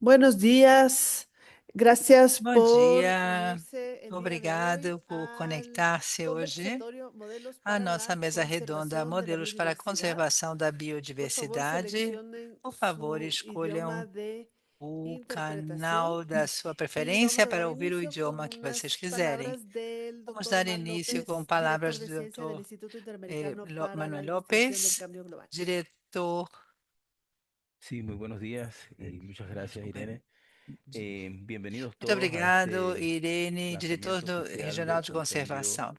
Buenos días. Gracias Bom por dia, unirse el día de hoy obrigado por al conectar-se hoje conversatorio Modelos à para nossa la mesa redonda conservación de la Modelos para a biodiversidad. Conservação da Por favor, Biodiversidade. seleccionen Por favor, su idioma escolham de o interpretación canal da sua y vamos preferência a dar para ouvir o inicio con idioma que vocês unas quiserem. palabras del Vamos doctor dar Omar início com López, palavras director de do ciencia del Dr. Instituto Interamericano para la Manuel Administración del Lopes, Cambio Global. diretor. Sí, muy buenos días y muchas gracias, Irene. Bienvenidos Muito todos a obrigado, este Irene, diretor lanzamiento do oficial Regional del de Compendio Conservação.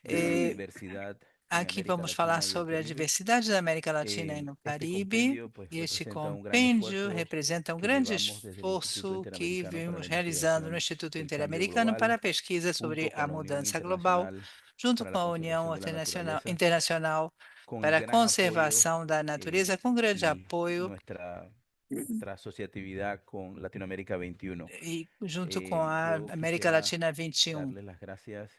de Eh, Biodiversidad en Aqui América vamos falar Latina y el sobre a Caribe. diversidade da América Latina e no Este Caribe. compendio pues Este representa un gran compêndio esfuerzo representa um que grande llevamos desde el Instituto esforço que Interamericano para vimos la realizando no Investigación Instituto del Cambio Interamericano para Global, a pesquisa sobre junto a con la Unión mudança global, Internacional junto para com la a União Conservación de la Naturaleza, Internacional con el para a gran apoyo Conservação da Natureza, com grande y apoio nuestra asociatividad con Latinoamérica 21. e junto com a Yo América quisiera Latina 21. darles las gracias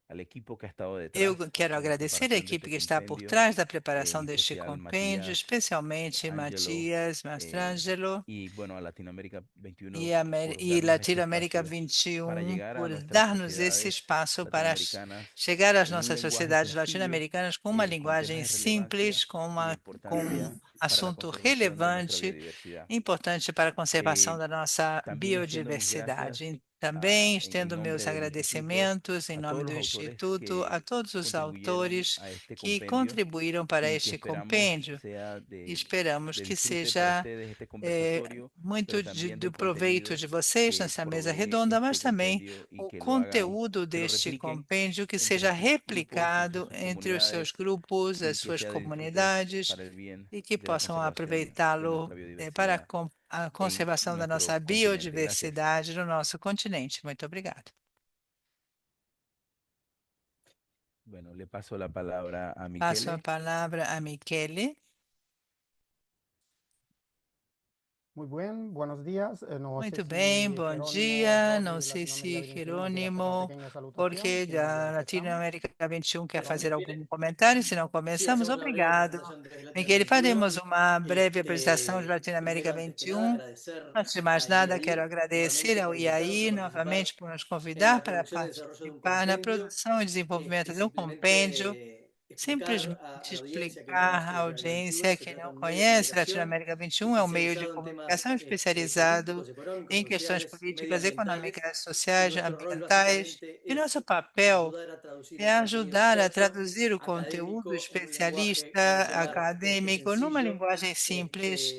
al equipo que ha estado Eu detrás quero de la agradecer a preparación de equipe este que está por compendio, trás da preparação en deste especial compêndio, Matías, especialmente Angelo, Matias eh, Mastrangelo y bueno, a Latinoamérica e, 21 Amé- por e darnos este Latinoamérica espacio para 21 llegar a por nuestras dar-nos esse sociedades espaço para latinoamericanas chegar às en un nossas lenguaje sociedades sencillo, latino-americanas com uma con temas linguagem de relevancia simples, y com importancia um para la assunto conservación de nuestra relevante, biodiversidad. importante para a conservação Eh, da nossa También extiendo mis gracias biodiversidade. E também en estendo meus nombre del instituto agradecimentos em a nome todos do los autores Instituto a que todos os contribuyeron autores a este que compendio contribuíram para y que este esperamos compêndio. sea E esperamos de que disfrute para seja ustedes este conversatorio, muito pero también do del proveito contenido de vocês que nessa mesa provee redonda, mas este também compendio y o que lo hagan, conteúdo que lo deste repliquen compêndio que entre seja sus grupos, entre replicado sus entre os seus comunidades grupos, as y que suas sea de disfrute comunidades para el bien e que de la possam conservación de aproveitá-lo nuestra para biodiversidad a en conservação da nuestro nossa continente. Gracias. biodiversidade no nosso continente. Muito obrigada. Bueno, le paso la palabra a Passo a Michele. palavra a Michele. Buenos días. No sé Muito bem, si bom Jerónimo dia. Não de sei Latinoamérica se 21 quiere hacer una Jerônimo, pequeña salutación, porque si no ya da empezamos. Latinoamérica 21 quer fazer Jerónimo. algum comentário. Se não Sí, começamos, hacemos una breve obrigado. presentación de Miguel, Latinoamérica faremos 21. uma breve apresentação de Latinoamérica Primero, antes que nada, 21. agradecer Antes de mais a nada, quero IAI agradecer nuevamente ao por invitarnos a IAI participar novamente por nos en convidar la para producción y desarrollo de un participar na compendio produção e desenvolvimento y do compêndio. simplemente explicar Simplesmente a la audiencia que no explicar à conoce Latinoamérica 21, audiência se que trata de não un medio de conhece comunicación Latinoamérica 21 é um meio de especializado en temas comunicação especializado políticos, económicos, em questões sociales y políticas, medioambientales, econômicas, y sociais, nuestro rol ambientais. E básicamente nosso es papel ayudar a traducir é el contenido ajudar a experto traduzir o conteúdo académico en un lenguaje especialista, modular, acadêmico, numa sencillo, linguagem simples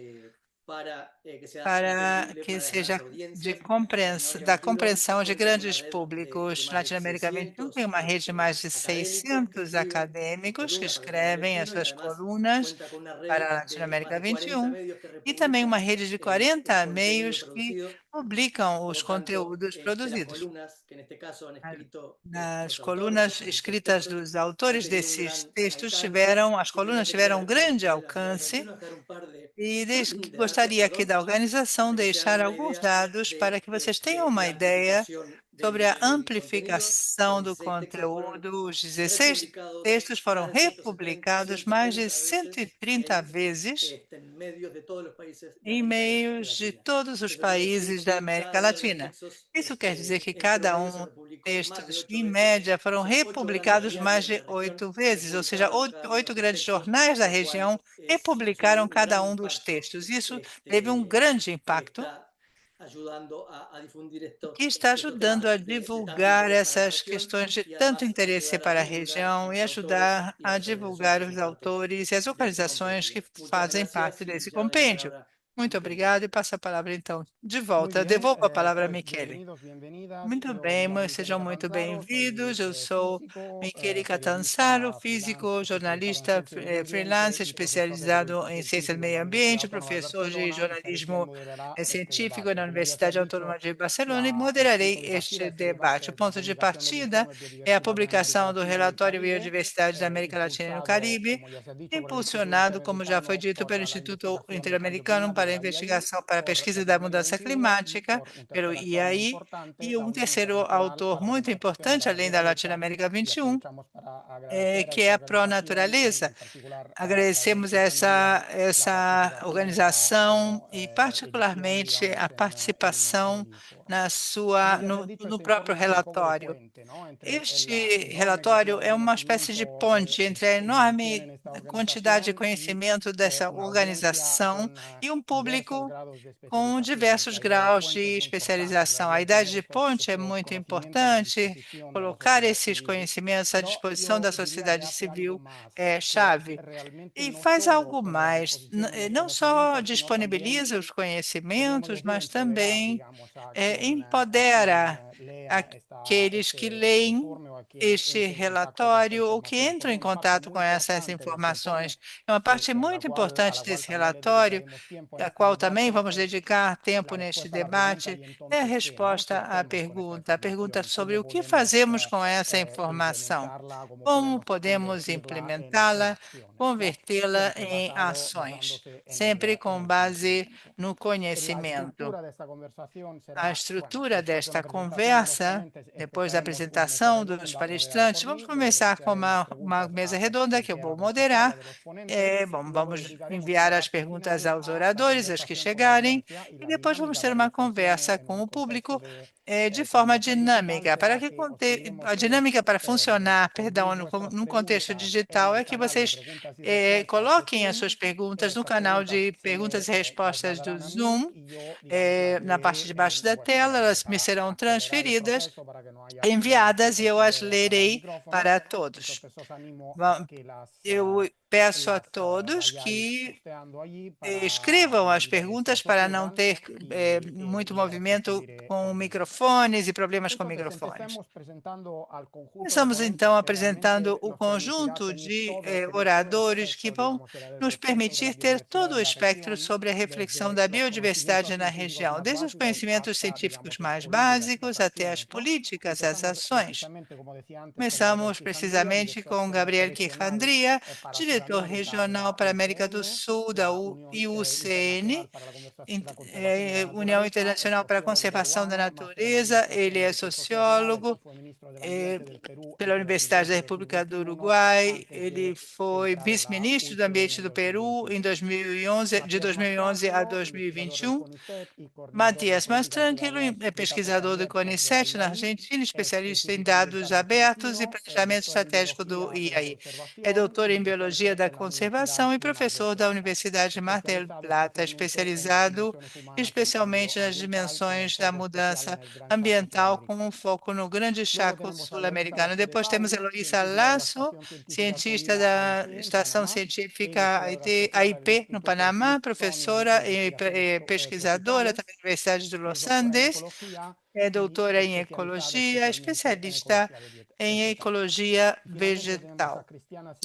para que sea para entendible que para las grandes seja de audiencias. compreensão, Latinoamérica da 21 compreensão de cuenta con una grandes red de públicos. más de Latinoamérica 21 tem 600 uma rede de mais de académicos que 600 escriben sus acadêmicos que columnas para Latinoamérica escrevem as 21 y suas además colunas cuenta con una red para a de más Latinoamérica de 40 21 medios que e também uma republican rede de el 40 contenido meios que producido. publicam os Por tanto, conteúdos las produzidos. columnas que en este caso han escrito Nas los autores, colunas los escritas expertos, dos han autores tenido un desses gran textos alcance. as colunas Simplemente quería tiveram um grande reconocer a Latinoamérica alcance 21, dejar un par de, e de datos, gostaria aqui perdón, da organização para que se hagan deixar una alguns idea dados para de que vocês tenham uma la ideia amplificación sobre a del contenido. Los amplificação do 16 textos fueron conteúdo. Os 16 republicados textos foram más de republicados mais de 130 veces 130 en, vezes en medios de todos los países de em América meios de Latina. todos os Eso quiere decir países da que América cada uno de los Latina. textos Isso quer dizer que en cada promedio um se dos republicó más de textos, 8 em veces. média, foram Esos 8 grandes republicados mais diarios de de la región 8 vezes, ou seja, republicaron cada uno de oito estos grandes textos, jornais da lo cual região republicaram un gran cada um dos impacto textos. Isso teve um este, grande que impacto está ayudando a difundir que está estos ajudando temas a de tanto divulgar interés para la essas región questões de y tanto además interesse ayudar a para a divulgar a região e los autores ajudar y a a las organizaciones que divulgar son os parte autores e as de este organizações que compendio. Muchas fazem parte gracias y desse ya doy la compêndio. palabra a Muito Michele. obrigada e passo a palavra então de Muy volta. bien, Devolvo a palavra a pues Michele. bienvenidos, bienvenidas. Muito Yo me bem, llamo Michele sejam muito Catanzaro, soy bem-vindos. Eu sou físico, Michele Catanzaro, periodista físico, freelance especializado en jornalista ciencia del medio ambiente freelance y profesor de especializado em Periodización ciência do Científica en meio la Universidad ambiente, Autónoma de professor de Barcelona y seré quien jornalismo moderará este científico na debate. Como ya se ha Universidade dicho, Autônoma de Barcelona e el moderarei punto de partida este de este debate. O debate es la ponto de publicación del partida Informe é a Biodiversidad en América publicação do Latina y el relatório Caribe, Biodiversidade da América Latina e no impulsado, Caribe, como ya se ha dicho, por el Instituto impulsionado, como já foi Interamericano dito, pelo para la Instituto Investigación del Cambio Interamericano para para a investigação para a pesquisa da mudança climática, pelo IAI, e um terceiro autor muito importante, além da Latinoamérica 21, que é a Pronatureza. Agradecemos essa organização e, particularmente, a participação no próprio relatório. Este relatório é uma espécie de ponte entre a enorme quantidade de conhecimento dessa organização e um público com diversos graus de especialização. A idade de ponte é muito importante, colocar esses conhecimentos à disposição da sociedade civil é chave. E faz algo mais, não só disponibiliza os conhecimentos, mas também empodera aqueles que leem este relatório ou que entram em contato com essas informações. É uma parte muito importante desse relatório, a qual também vamos dedicar tempo neste debate, é a resposta à pergunta, a pergunta sobre o que fazemos com essa informação, como podemos implementá-la, convertê-la em ações, sempre com base no conhecimento. A estrutura desta conversa, depois da apresentação dos palestrantes, vamos começar com uma mesa redonda que eu vou moderar. Vamos enviar as perguntas aos oradores, as que chegarem, e depois vamos ter uma conversa com o público de forma dinâmica. A dinâmica para funcionar, perdão, no contexto digital é que vocês coloquem as suas perguntas no canal de perguntas e respostas do Zoom, na parte de baixo da tela, elas me serão transferidas, enviadas, e eu as lerei para todos. Eu peço a todos que escrevam as perguntas para não ter muito movimento com microfones e problemas com microfones. Começamos, então, apresentando o conjunto de oradores que vão nos permitir ter todo o espectro sobre a reflexão da biodiversidade na região, desde os conhecimentos científicos mais básicos até as políticas, as ações. Começamos precisamente com Gabriel Quijandría, diretor regional para a América do Sul da IUCN, União Internacional para a Conservação da Natureza. Ele é sociólogo pela Universidade da República do Uruguai. Ele foi vice-ministro do Ambiente do Peru em 2011, de 2011 a 2021. Matias Mastranquilo é pesquisador do CONICET na Argentina, especialista em dados abertos e planejamento estratégico do IAI. É doutor em Biologia da Conservação e professor da Universidade de Mar del Plata, especializado especialmente nas dimensões da mudança ambiental, com um foco no Grande Chaco Sul-Americano. Depois temos Eloísa Lasso, cientista da Estação Científica AIP, no Panamá, professora e pesquisadora da Universidade de Los Andes, é doutora em ecologia, especialista em ecologia vegetal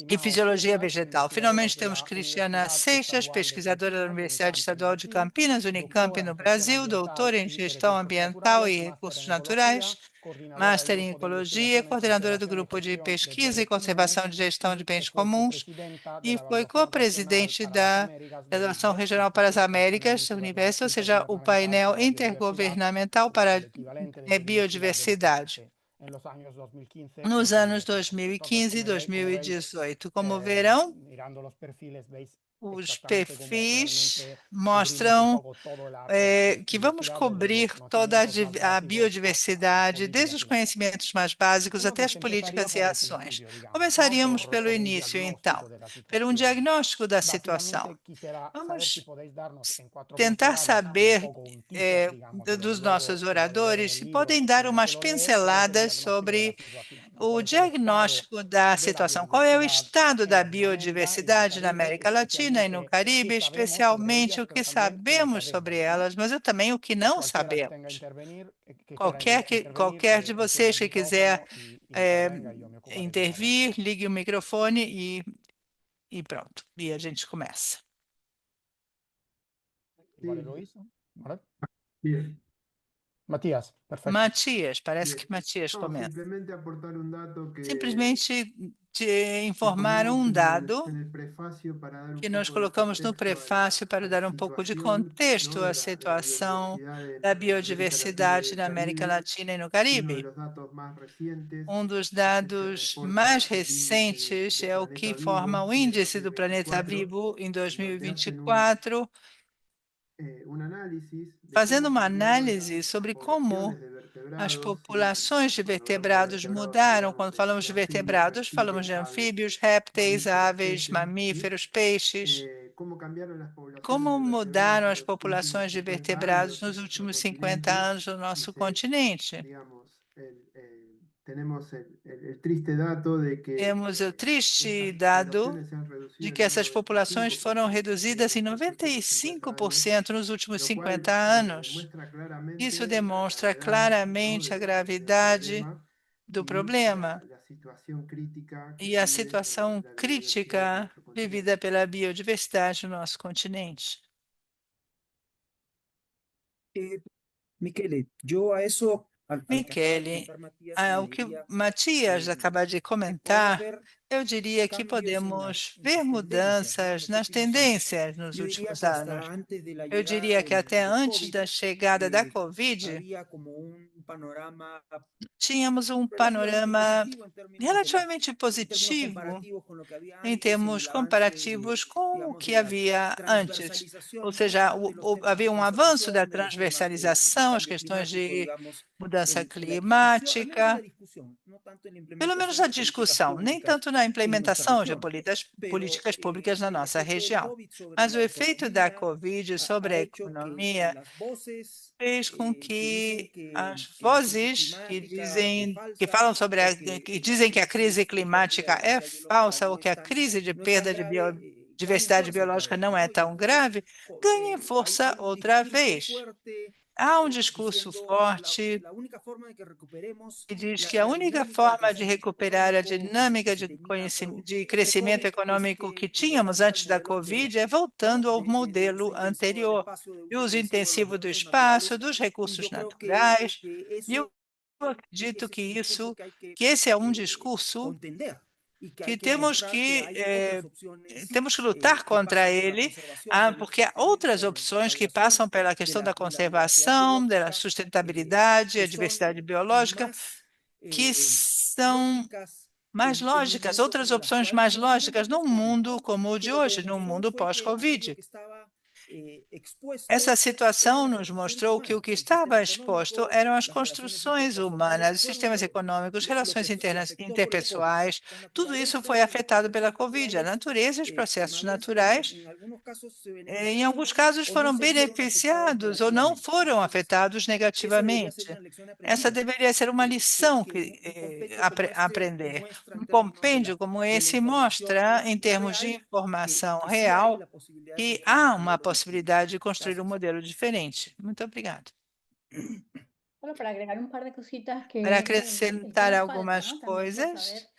e fisiologia vegetal. Finalmente, temos Cristiana Seixas, pesquisadora da Universidade Estadual de Campinas, Unicamp, no Brasil, doutora em gestão ambiental e recursos naturais, Master em Ecologia, coordenadora do Grupo de Pesquisa e Conservação de Gestão de Bens Comuns, e foi co-presidente da Federação Regional para as Américas, Universo, ou seja, o painel intergovernamental para a biodiversidade, nos anos 2015 e 2018. Como verão, os perfis mostram que vamos cobrir toda a biodiversidade, desde os conhecimentos mais básicos até as políticas e ações. Começaríamos pelo início, então, pelo um diagnóstico da situação. Vamos tentar saber dos nossos oradores se podem dar umas pinceladas sobre o diagnóstico da situação. Qual é o estado da biodiversidade na América Latina e no Caribe, especialmente o que sabemos sobre elas, mas também o que não sabemos. Qualquer de vocês que quiser intervir, ligue o microfone e pronto. E a gente começa. Matias, perfeito. Matias, parece que Matias começa. Simplesmente te que informar ponemos um dado en el prefacio para dar un que nós poco de colocamos no contexto prefácio para a la dar um pouco de situación, contexto ¿no? à De la situação biodiversidad da en América Latina y biodiversidade el na América Caribe. Latina e no Y uno de Caribe. los datos más recientes Dos es el que dados mais reporta el índice recentes de é o que Planeta forma Vivo o de índice do Planeta 2024, Vivo em en donde hacen 2024, un análisis de fazendo cómo uma cambiaron análise las sobre como poblaciones de as vertebrados, populações de cuando hablamos de vertebrados vertebrados mudaram. hablamos Quando falamos de de anfibios, vertebrados, falamos reptiles, de aves, anfíbios, répteis, mamíferos, aves, peces, ¿sí? mamíferos, peixes. Cómo cambiaron las poblaciones Como de mudaram vertebrados en as los últimos populações de 50 vertebrados años nos en nuestro últimos 50 continente anos no y nosso se, continente? digamos, tenemos el triste dato de que Temos o triste estas dado poblaciones se han de reducido que en un essas populações foram 95% reduzidas em en los últimos 50 años, 95% nos últimos lo 50 cual, bueno, anos. demuestra Isso claramente la demonstra gravedad, ¿no? claramente a del gravidade problema do y problema la situación crítica que e a vive situação la biodiversidad en crítica nuestro continente. vivida pela biodiversidade no nosso continente. Eh, Michele, yo a eso, a lo que acaba de Michele, comentar Matías, le o que diría, Matias acaba de se puede comentar, ver eu diria que cambios podemos en ver las tendencias, ¿no? En mudanças los nas últimos años. tendências nos Yo diría últimos que hasta anos. antes de la Eu llegada diria que até del antes COVID, da chegada da eh, Covid, había como un panorama tínhamos um relativamente panorama positivo relativamente en términos positivo comparativos con lo que había em antes, en termos el avance comparativos com o digamos, que de la havia antes. Ou transversalización, ¿no? seja, De los temas de havia um avanço da conservación, de los temas de transversalização, as cambio questões climático, de digamos, mudança en la discusión, al menos en la climática, discusión, no tanto en la pelo menos implementación na de políticas discussão, nem públicas tanto na en nuestra implementação de región. Pero políticas públicas na el nossa efecto del região. COVID sobre Mas o la efeito da economía Covid sobre ha a hecho que economia las voces fez com que dicen que as que la crisis vozes que climática es dizem, que falsa falam sobre o que la dizem que a crise crisis de pérdida climática de é diversidad biológica falsa ou que a crise de no es tan perda de grave, ganen biodiversidade fuerza otra biológica vez, não é ¿no? Y tão entonces grave, ganhem força hay un outra discurso vez. fuerte Há um discurso diciendo forte la única forma de que recuperemos que diz que a la única dinámica de forma de crecimiento recuperar a económico que dinâmica se tenía de crecimento pre-COVID es econômico que que tínhamos volvamos al antes da modelo anterior, Covid é ¿no? voltando ao De uso modelo intensivo del anterior, espacio, de de uso uso intensivo de los intensivo do recursos espaço, naturales, dos y recursos yo creo naturais. que E eu eso, acredito ese es un discurso que hay que esse é um discurso contender y que hay que que demostrar que hay otras opciones temos que lutar que contra pasan por la ele, conservación, por el uso porque há sostenible, outras por la opções que restauración passam pela questão da de la diversidad conservação, da biológica, sustentabilidade, a que son diversidade biológica, más que são lógicas mais en un lógicas, mundo outras como el opções actual, mais en un mundo lógicas num post-COVID, mundo ¿no? como o Que de lo que hoje, num demostró mundo fue que aquello pós-Covid. que estaba Essa expuesto eran situação las nos construcciones mostrou que o humanas, que el sistema estava exposto económico, eram as las relaciones construções interpersonales, humanas, os fueron sistemas econômicos, lo relações que se afectó por el COVID. interpessoais, La tudo isso naturaleza foi y los afetado pela procesos Covid. A naturales, natureza e os processos naturais, en algunos casos se em beneficiaron, alguns ¿no? casos, O no foram se vieron afectados beneficiados ou não negativamente. foram Entonces, afetados esa debería ser negativamente. una lección Essa aprendida. deveria ser uma lição Que un que compendio como este aprender. muestra Um en términos compêndio como de la esse mostra, información em termos de real, informação que sí hay real, la posibilidad de que construir há un uma modelo distinto. possibilidade de construir um Gracias. modelo diferente. Muito obrigado. Bueno, para agregar un par de cositas Para que el que acrescentar nos falta, algumas ¿no? También por coisas saber,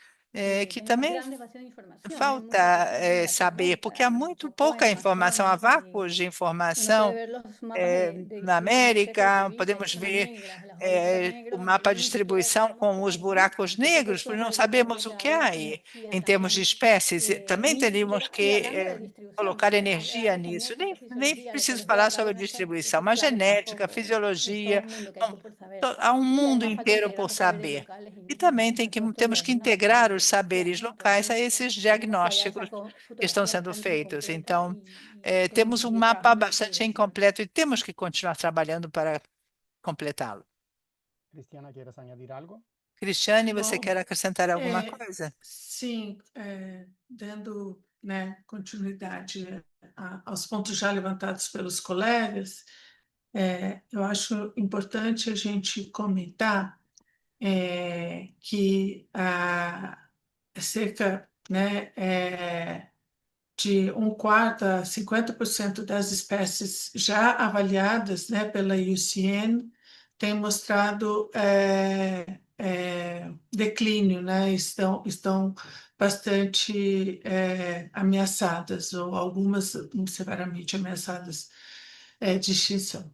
que tenemos também grandes vacíos de información, hay falta mucha información saber, porque há relativamente, muy muito poco pouca en informação, há Amazonas vácuos de uno puede informação ver los mapas de na distribución de especies América, vivas y podemos zonas ver negras, las oasis o negros, mapa y de ni siquiera distribuição sabemos com qué os hay, ¿no? buracos Entonces negros, eso porque es não algo que sabemos o habría que que há investigar em termos de también. espécies. Também Ni teríamos siquiera, y que hablando de distribución, colocar porque energia hay nisso. también Nem, mucha nem fisiología, la preciso ecología falar detrás sobre de distribuição, esos mas planes genética, tampoco. Es todo fisiologia, un mundo que hay bom, que por saber. há um Y mundo además falta inteiro por integrar los saberes saber. locales E também temos todos que los integrar os social, saberes ¿no? locais a Entonces, esses tenemos todavía diagnósticos esa que estão fotografía sendo bastante feitos. incompleta Então, y tenemos que temos um seguir mapa trabajando en esa bastante dirección. incompleto e temos que continuar trabalhando para completá-lo. Cristiana, ¿quieres añadir algo? Cristiane, você Bom, quer acrescentar alguma coisa? sim, dando, né, continuidade aos pontos já levantados pelos colegas, eu acho importante a gente comentar que cerca, né, de um quarto a 50% das espécies já avaliadas, né, pela IUCN têm mostrado declínio, né, estão bastante ameaçadas, ou algumas severamente ameaçadas de extinção.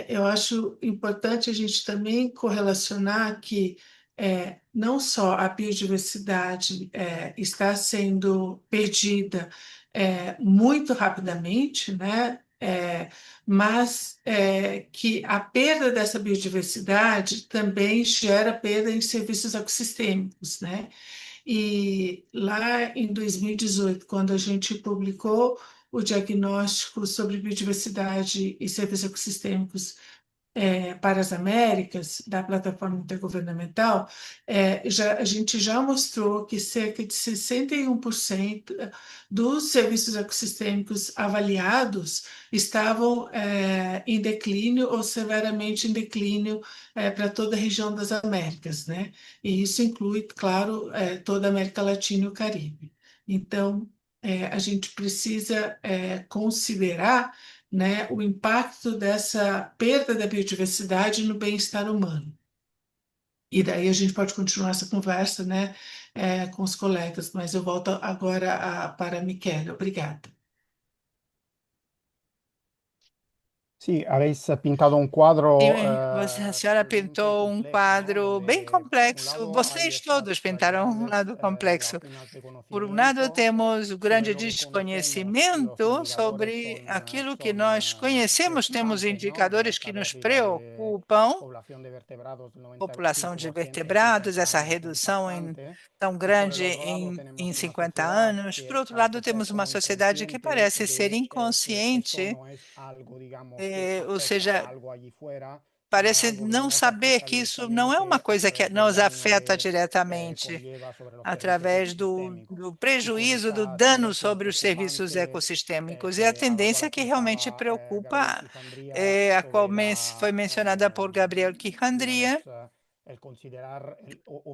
Eu acho importante a gente também correlacionar que não só a biodiversidade está sendo perdida muito rapidamente, né? Mas que a perda dessa biodiversidade também gera perda em serviços ecossistêmicos, né? E lá em 2018, quando a gente publicou o diagnóstico sobre biodiversidade e serviços ecossistêmicos para as Américas, da plataforma intergovernamental, a gente já mostrou que cerca de 61% dos serviços ecossistêmicos avaliados estavam em declínio ou severamente em declínio para toda a região das Américas, né? E isso inclui, claro, toda a América Latina e o Caribe. Então, a gente precisa considerar, né, o impacto dessa perda da biodiversidade no bem-estar humano. E daí a gente pode continuar essa conversa, né, com os colegas, mas eu volto agora para a Michele. Obrigada. Sí, habéis pintado un cuadro A senhora pintou um quadro bem complexo. Vocês todos pintaram um lado complexo. Por um lado, temos o grande desconhecimento sobre aquilo que nós conhecemos, temos indicadores que nos preocupam, população de vertebrados, essa redução tão grande em 50 anos. Por outro lado, temos uma sociedade que parece ser inconsciente, ou seja, parece não saber que isso não é uma coisa que nos afeta diretamente através do prejuízo, do dano sobre os serviços ecossistêmicos. E a tendência que realmente preocupa a qual foi mencionada por Gabriel Quijandría,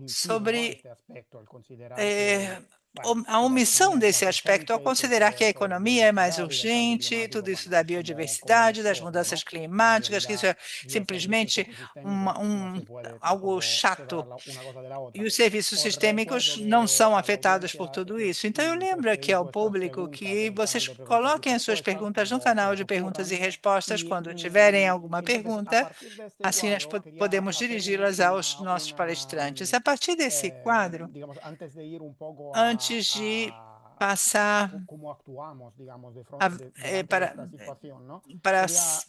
sobre a omissão desse aspecto ao considerar que a economia é mais urgente, tudo isso da biodiversidade, das mudanças climáticas, que isso é simplesmente algo chato. E os serviços sistêmicos não são afetados por tudo isso. Então, eu lembro aqui ao público que vocês coloquem as suas perguntas no canal de perguntas e respostas quando tiverem alguma pergunta, assim nós podemos dirigi-las aos nossos palestrantes. A partir desse quadro, antes de passar para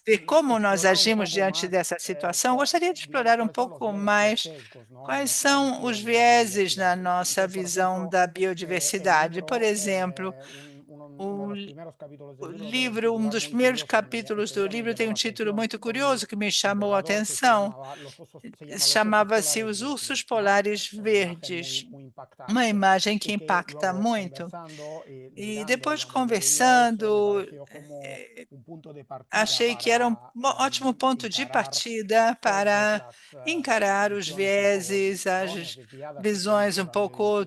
ver como nós agimos diante dessa situação, gostaria de explorar um pouco mais quais são os vieses na nossa visão da biodiversidade. Por exemplo, o livro, um dos primeiros capítulos do livro tem um título muito curioso que me chamou a atenção. Chamava-se Os Ursos Polares Verdes, uma imagem que impacta muito. E depois, conversando, achei que era um ótimo ponto de partida para encarar os vieses, as visões um pouco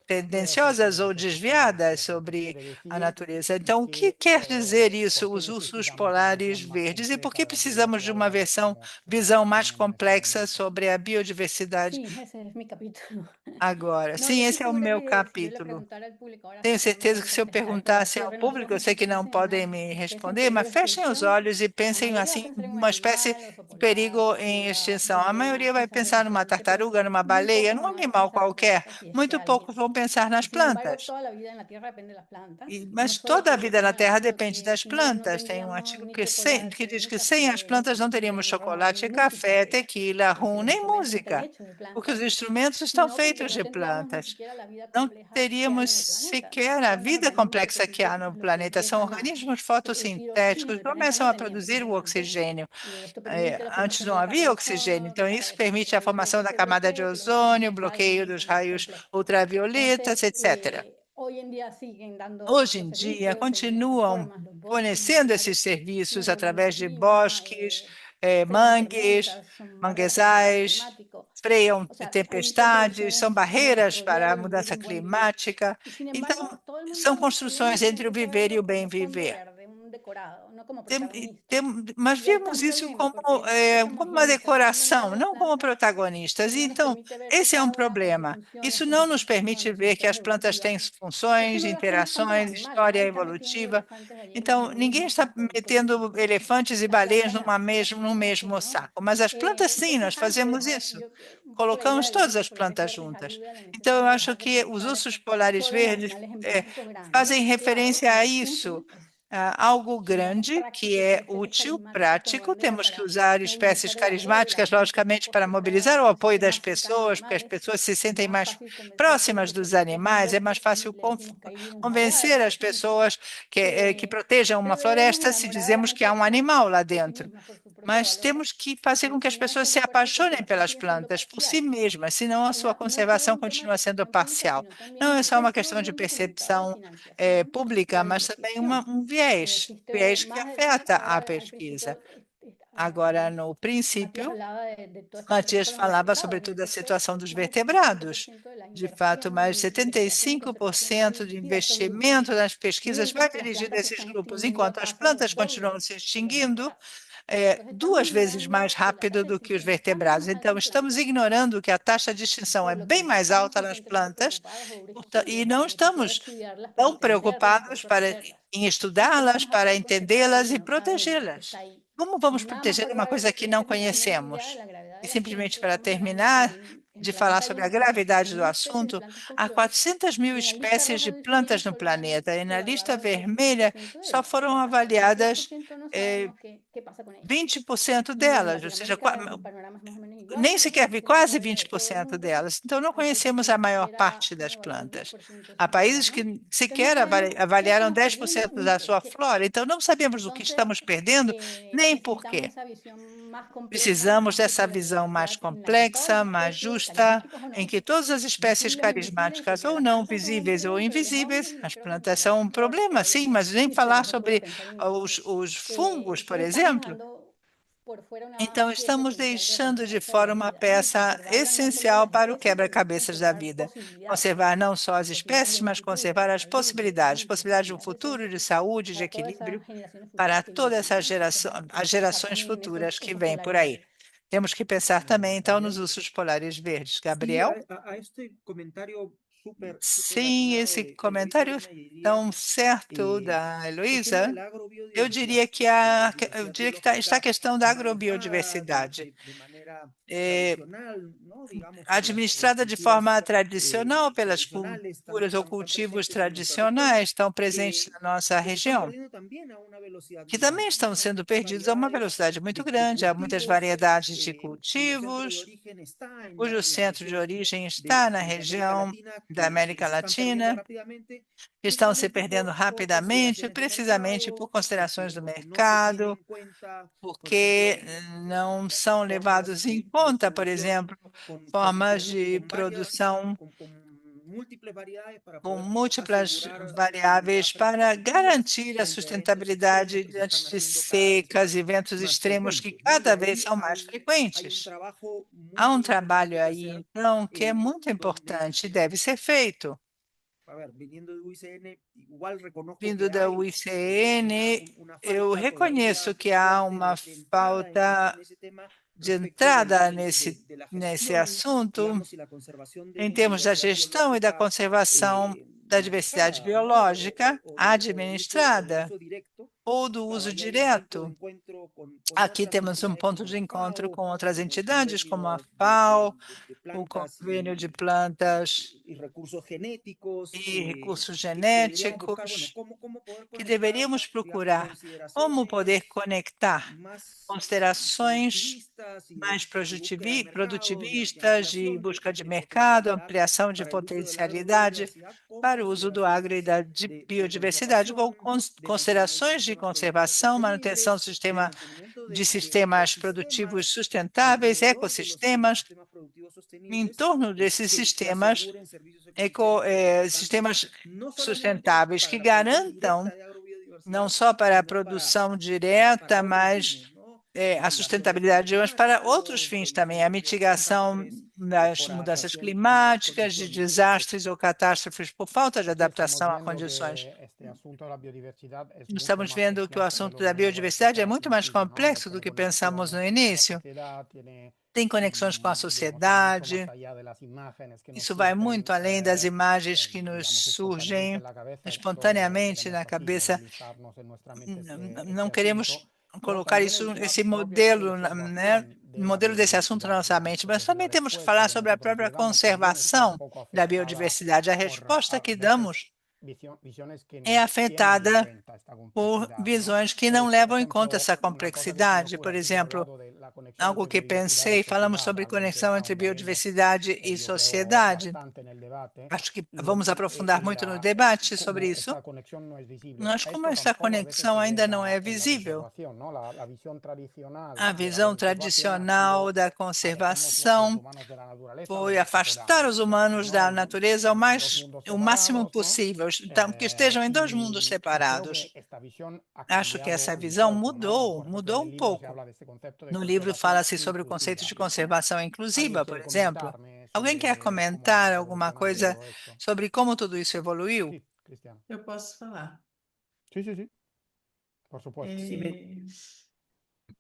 tendenciosas ou desviadas sobre a natureza. Então, o que quer dizer isso, os ursos polares verdes, e por que precisamos de uma visão mais complexa sobre a biodiversidade Sí, ese es mi capítulo. agora? No, Sim, yo esse estoy é o segura meu que si yo le capítulo. preguntara al público ahora Tenho cerrando certeza los que se eu ojos, perguntasse ao cierren los público, eu ojos sei y que não piensen podem en me una especie en responder, mas peligro de fechem os extinción, olhos e la pensem mayoría va a assim, pensar en un uma espécie animal, oso de polar, perigo em tortuga, extinção. A maioria ballena, vai quizás pensar numa diferente, pero tartaruga, numa muy baleia, pocos num van a animal pensar, qualquer. si es que Muito poucos alguien. vão pensar nas Y sin embargo, plantas. toda la vida en la Tierra depende de las plantas, no Mas solo toda a porque vida na estén Terra ahí, depende porque das si no, no plantas. Tem um tendríamos artigo ni que chocolate, diz ni que sem as café, plantas não teríamos ni ron, ni chocolate, música, café, de hecho, tequila, porque rum, los nem instrumentos están música, hechos de porque os plantas, instrumentos estão sino porque feitos no de tendríamos ni plantas. siquiera la vida Não compleja que hay teríamos en el planeta. sequer Las a plantas vida organismos complexa que há no fotosíntesis los que planeta. São empiezan organismos el giro sí, en fotossintéticos que el planeta começam no a teníamos produzir o antes, oxigênio. y esto permite la Antes formación não de la capa havia de oxigênio, ozono, que então para isso permite a deshacerse formação da ese camada de bloqueo, que luego ozônio, permite algo bloqueio dos mucho más raios complejo. ultravioletas, Entonces, etc. hoy en día siguen dando Hoje estos em dia, servicios en estas continuam formas, los bosques fornecendo naturales esses que serviços tienen el mismo através de clima, bosques, frenan mangues, tormentas, son barreras contra el cambio manguezais, climático. freiam O sea, hay tempestades, são interconexiones en barreiras nuestro para a diario vivir y mudança un buen vivir. climática. Y sin Então, embargo, todo el são mundo construções tenemos en el entre o viver e computador o bem como fondo viver. verde, un decorado. Mas vemos isso como uma decoração, não como protagonistas. Então, esse é um problema. Isso não nos permite ver que as plantas têm funções, interações, história evolutiva. Então, ninguém está metendo elefantes e baleias no mesmo saco, mas as plantas sim, nós fazemos isso. Colocamos todas as plantas juntas. Então, eu acho que os ursos polares verdes fazem referência a isso, algo grande que é útil, prático. Temos que usar espécies carismáticas, logicamente, para mobilizar o apoio das pessoas, porque as pessoas se sentem mais próximas dos animais. É mais fácil convencer as pessoas que protejam uma floresta se dizemos que há um animal lá dentro. Mas temos que fazer com que as pessoas se apaixonem pelas plantas por si mesmas, senão a sua conservação continua sendo parcial. Não é só uma questão de percepção pública, mas também um viés que afeta a pesquisa. Agora, no princípio, Matias falava sobre toda a situação dos vertebrados. De fato, mais de 75% de investimento nas pesquisas vai dirigido a esses grupos, enquanto as plantas continuam se extinguindo, 2 vezes mais rápido do que os vertebrados. Então, estamos ignorando que a taxa de extinção é bem mais alta nas plantas e não estamos tão preocupados em estudá-las, para entendê-las e protegê-las. Como vamos proteger uma coisa que não conhecemos? E simplesmente para terminar de falar sobre a gravidade do assunto, há 400 mil espécies de plantas no planeta e na lista vermelha só foram avaliadas 20% delas, ou seja, nem sequer vi quase 20% delas. Então, não conhecemos a maior parte das plantas. Há países que sequer avaliaram 10% da sua flora, então não sabemos o que estamos perdendo, nem por quê. Precisamos dessa visão mais complexa, mais justa, em que todas as espécies carismáticas, ou não, visíveis ou invisíveis, as plantas são um problema, sim, mas nem falar sobre os fungos, por exemplo. Então, estamos deixando de fora uma peça essencial para o quebra-cabeças da vida. Conservar não só as espécies, mas conservar as possibilidades de um futuro de saúde, de equilíbrio para toda essa geração, as gerações futuras que vêm por aí. Temos que pensar também, então, nos ursos polares verdes. Gabriel? Sim, esse comentário tão certo da Heloísa, eu diria que está a questão da agrobiodiversidade. Administrada de forma tradicional pelas culturas ou cultivos tradicionais estão presentes na nossa região, que também estão sendo perdidos a uma velocidade muito grande. Há muitas variedades de cultivos, cujo centro de origem está na região da América Latina, que estão se perdendo rapidamente, precisamente por considerações do mercado, porque não são levados em conta, por exemplo, formas de produção com múltiplas variáveis para garantir a sustentabilidade diante de secas e ventos extremos que cada vez são mais frequentes. Há um trabalho aí, então, que é muito importante e deve ser feito. Vindo da UICN, eu reconheço que há uma falta de entrada nesse assunto em termos da gestão e da conservação da diversidade biológica administrada ou do uso direto. Aqui temos um ponto de encontro com outras entidades, como a FAO, o Convênio de Plantas e Recursos Genéticos, que deveríamos procurar como poder conectar considerações mais produtivistas de busca de mercado, ampliação de potencialidade para o uso do agro e da biodiversidade, com considerações de conservação, manutenção de sistemas produtivos sustentáveis, ecossistemas. Em torno desses sistemas sustentáveis que garantam não só para a produção direta, mas a sustentabilidade, mas para outros fins também, a mitigação das mudanças climáticas, de desastres ou catástrofes por falta de adaptação a condições estamos vendo que o assunto da biodiversidade é muito mais complexo do que pensamos no início. Tem conexões com a sociedade. Isso vai muito além das imagens que nos surgem espontaneamente na cabeça. Não queremos colocar esse modelo, né, modelo desse assunto na nossa mente, mas também temos que falar sobre a própria conservação da biodiversidade. A resposta que damos é afetada por visões que não levam em conta essa complexidade. Por exemplo, algo que pensei, falamos sobre conexão entre biodiversidade e sociedade. Acho que vamos aprofundar muito no debate sobre isso. Mas como essa conexão ainda não é visível, a visão tradicional da conservação foi afastar os humanos da natureza o máximo possível, então, que estejam em dois mundos separados. Acho que essa visão mudou um pouco. No livro fala-se sobre o conceito de conservação inclusiva, por exemplo. Alguém quer comentar alguma coisa sobre como tudo isso evoluiu? Eu posso falar. Sim, por supuesto.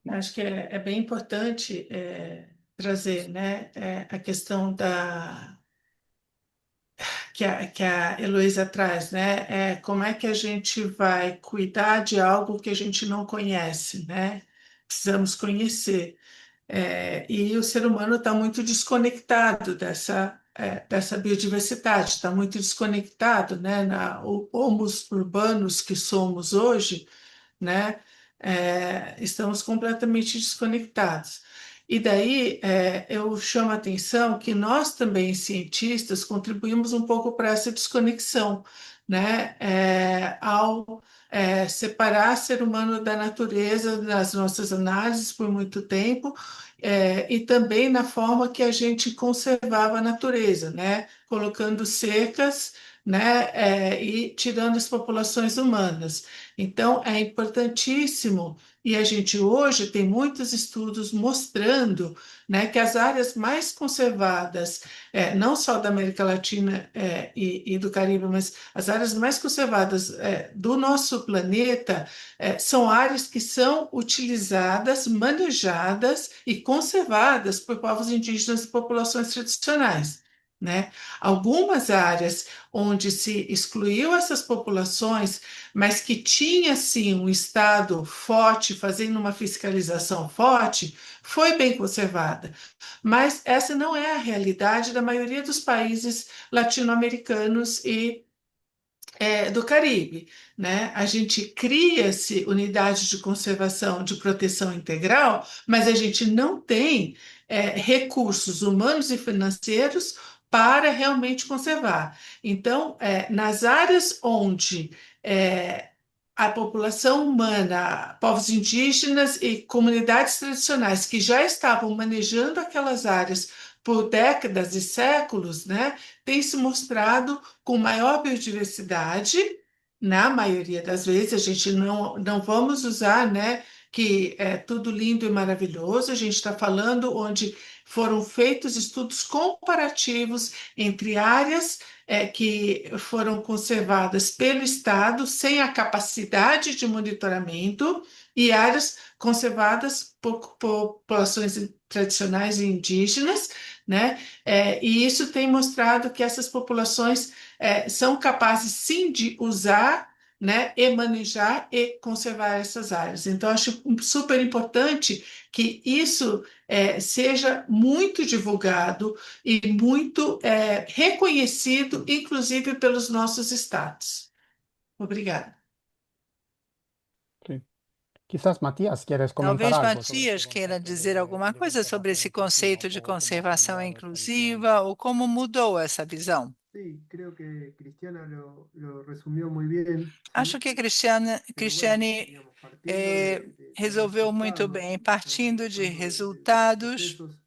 Acho que é bem importante trazer, né, a questão que a Heloísa traz, né? Como é que a gente vai cuidar de algo que a gente não conhece, né? Precisamos conhecer. E o ser humano está muito desconectado dessa biodiversidade, está muito desconectado, né? Homos urbanos que somos hoje, né? Estamos completamente desconectados. E daí eu chamo a atenção que nós também, cientistas, contribuímos um pouco para essa desconexão, né? Ao separar ser humano da natureza nas nossas análises por muito tempo, e também na forma que a gente conservava a natureza, né? Colocando cercas, né? E tirando as populações humanas. Então, é importantíssimo, e a gente hoje tem muitos estudos mostrando, né, que as áreas mais conservadas, não só da América Latina e do Caribe, mas as áreas mais conservadas do nosso planeta são áreas que são utilizadas, manejadas e conservadas por povos indígenas e populações tradicionais, né? Algumas áreas onde se excluiu essas populações, mas que tinha sim um Estado forte, fazendo uma fiscalização forte, foi bem conservada. Mas essa não é a realidade da maioria dos países latino-americanos e do Caribe, né? A gente cria-se unidades de conservação, de proteção integral, mas a gente não tem recursos humanos e financeiros para realmente conservar. Então, nas áreas onde a população humana, povos indígenas e comunidades tradicionais que já estavam manejando aquelas áreas por décadas e séculos, né, tem se mostrado com maior biodiversidade. Na maioria das vezes, a gente não vamos usar, né, que é tudo lindo e maravilhoso, a gente está falando onde foram feitos estudos comparativos entre áreas que foram conservadas pelo Estado sem a capacidade de monitoramento e áreas conservadas por populações tradicionais e indígenas, né? E isso tem mostrado que essas populações são capazes, sim, de usar, né, e manejar e conservar essas áreas. Então, acho super importante que isso seja muito divulgado e muito reconhecido, inclusive pelos nossos estados. Obrigada. Sí. Quizás Matías, ¿quieres comentar Talvez algo sobre Matias este queira concepto dizer alguma coisa sobre esse conceito de conservação inclusiva ou como mudou essa visão. Sí, creo que Cristiana lo resumió muy bien, ¿sí? Acho que Pero bueno, Cristiane digamos, partiendo de los resolveu muito resultados, bem, partindo de pensando los resultados, procesos,